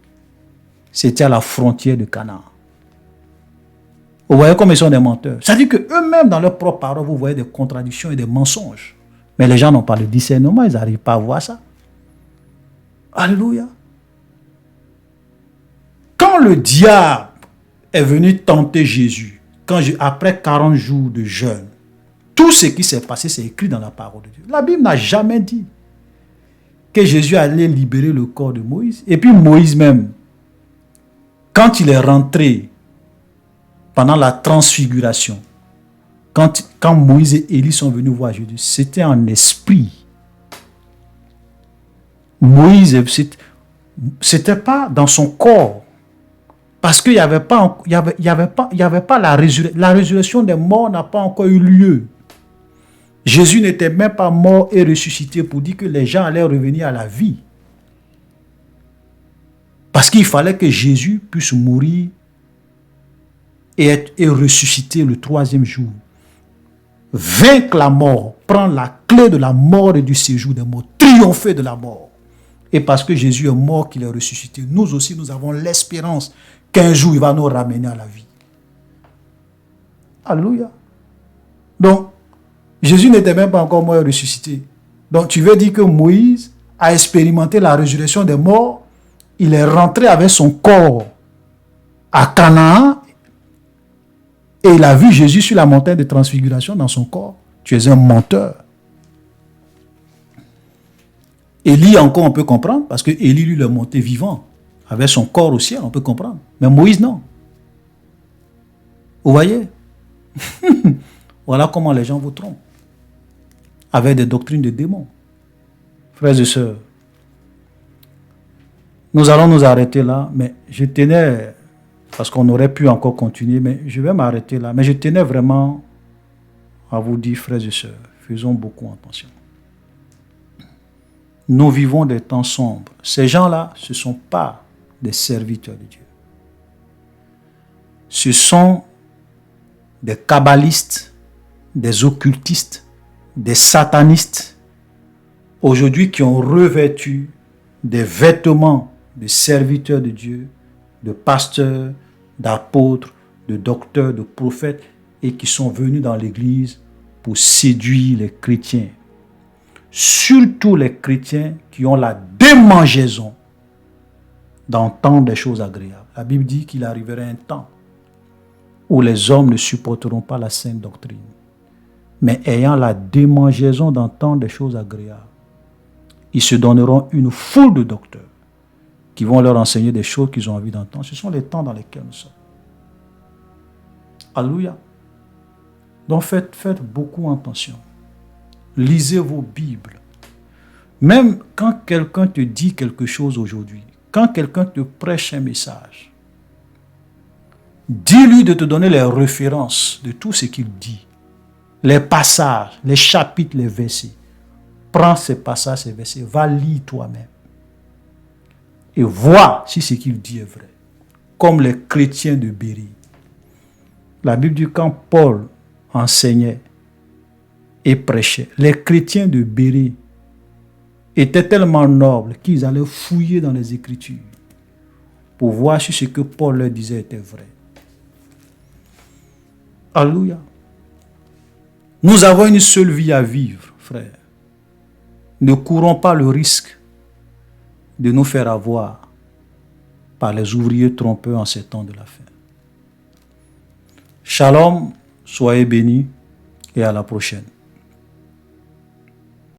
C'était à la frontière de Canaan. Vous voyez comme ils sont des menteurs. C'est-à-dire qu'eux-mêmes, dans leurs propres paroles, vous voyez des contradictions et des mensonges. Mais les gens n'ont pas le discernement, ils n'arrivent pas à voir ça. Alléluia. Quand le diable est venu tenter Jésus, après 40 jours de jeûne, tout ce qui s'est passé, c'est écrit dans la parole de Dieu. La Bible n'a jamais dit que Jésus allait libérer le corps de Moïse. Et puis Moïse même, quand il est rentré pendant la transfiguration, quand Moïse et Élie sont venus voir Jésus, c'était en esprit. Moïse, c'était pas dans son corps. Parce qu'il n'y avait pas, la résurrection. La résurrection des morts n'a pas encore eu lieu. Jésus n'était même pas mort et ressuscité pour dire que les gens allaient revenir à la vie. Parce qu'il fallait que Jésus puisse mourir et ressusciter le 3e jour. Vaincre la mort, prendre la clé de la mort et du séjour des morts, triompher de la mort. Et parce que Jésus est mort, qu'il est ressuscité, nous aussi, nous avons l'espérance qu'un jour, il va nous ramener à la vie. Alléluia. Donc, Jésus n'était même pas encore mort et ressuscité. Donc, tu veux dire que Moïse a expérimenté la résurrection des morts, il est rentré avec son corps à Canaan, et il a vu Jésus sur la montagne de transfiguration dans son corps. Tu es un menteur. Élie encore, on peut comprendre, parce que Élie, lui, est monté vivant, avec son corps au ciel, on peut comprendre. Mais Moïse, non. Vous voyez? Voilà comment les gens vous trompent. Avec des doctrines de démons. Frères et sœurs, nous allons nous arrêter là, mais je tenais, parce qu'on aurait pu encore continuer, mais je vais m'arrêter là. Mais je tenais vraiment à vous dire, frères et sœurs, faisons beaucoup attention. Nous vivons des temps sombres. Ces gens-là, ce ne sont pas des serviteurs de Dieu. Ce sont des kabbalistes, des occultistes, des satanistes, aujourd'hui qui ont revêtu des vêtements de serviteurs de Dieu, de pasteurs, d'apôtres, de docteurs, de prophètes, et qui sont venus dans l'église pour séduire les chrétiens. Surtout les chrétiens qui ont la démangeaison d'entendre des choses agréables. La Bible dit qu'il arriverait un temps où les hommes ne supporteront pas la sainte doctrine, mais ayant la démangeaison d'entendre des choses agréables, Ils se donneront une foule de docteurs qui vont leur enseigner des choses qu'ils ont envie d'entendre. Ce sont les temps dans lesquels nous sommes. Alléluia. Donc faites beaucoup attention. Lisez vos Bibles. Même quand quelqu'un te dit quelque chose aujourd'hui, quand quelqu'un te prêche un message, dis-lui de te donner les références de tout ce qu'il dit, les passages, les chapitres, les versets. Prends ces passages, ces versets, va lire toi-même et vois si ce qu'il dit est vrai. Comme les chrétiens de Béry. La Bible dit quand Paul enseignait et prêchait, les chrétiens de Béry étaient tellement nobles qu'ils allaient fouiller dans les Écritures pour voir si ce que Paul leur disait était vrai. Alléluia. Nous avons une seule vie à vivre, frère. Ne courons pas le risque de nous faire avoir par les ouvriers trompeurs en ces temps de la fin. Shalom, soyez bénis et à la prochaine.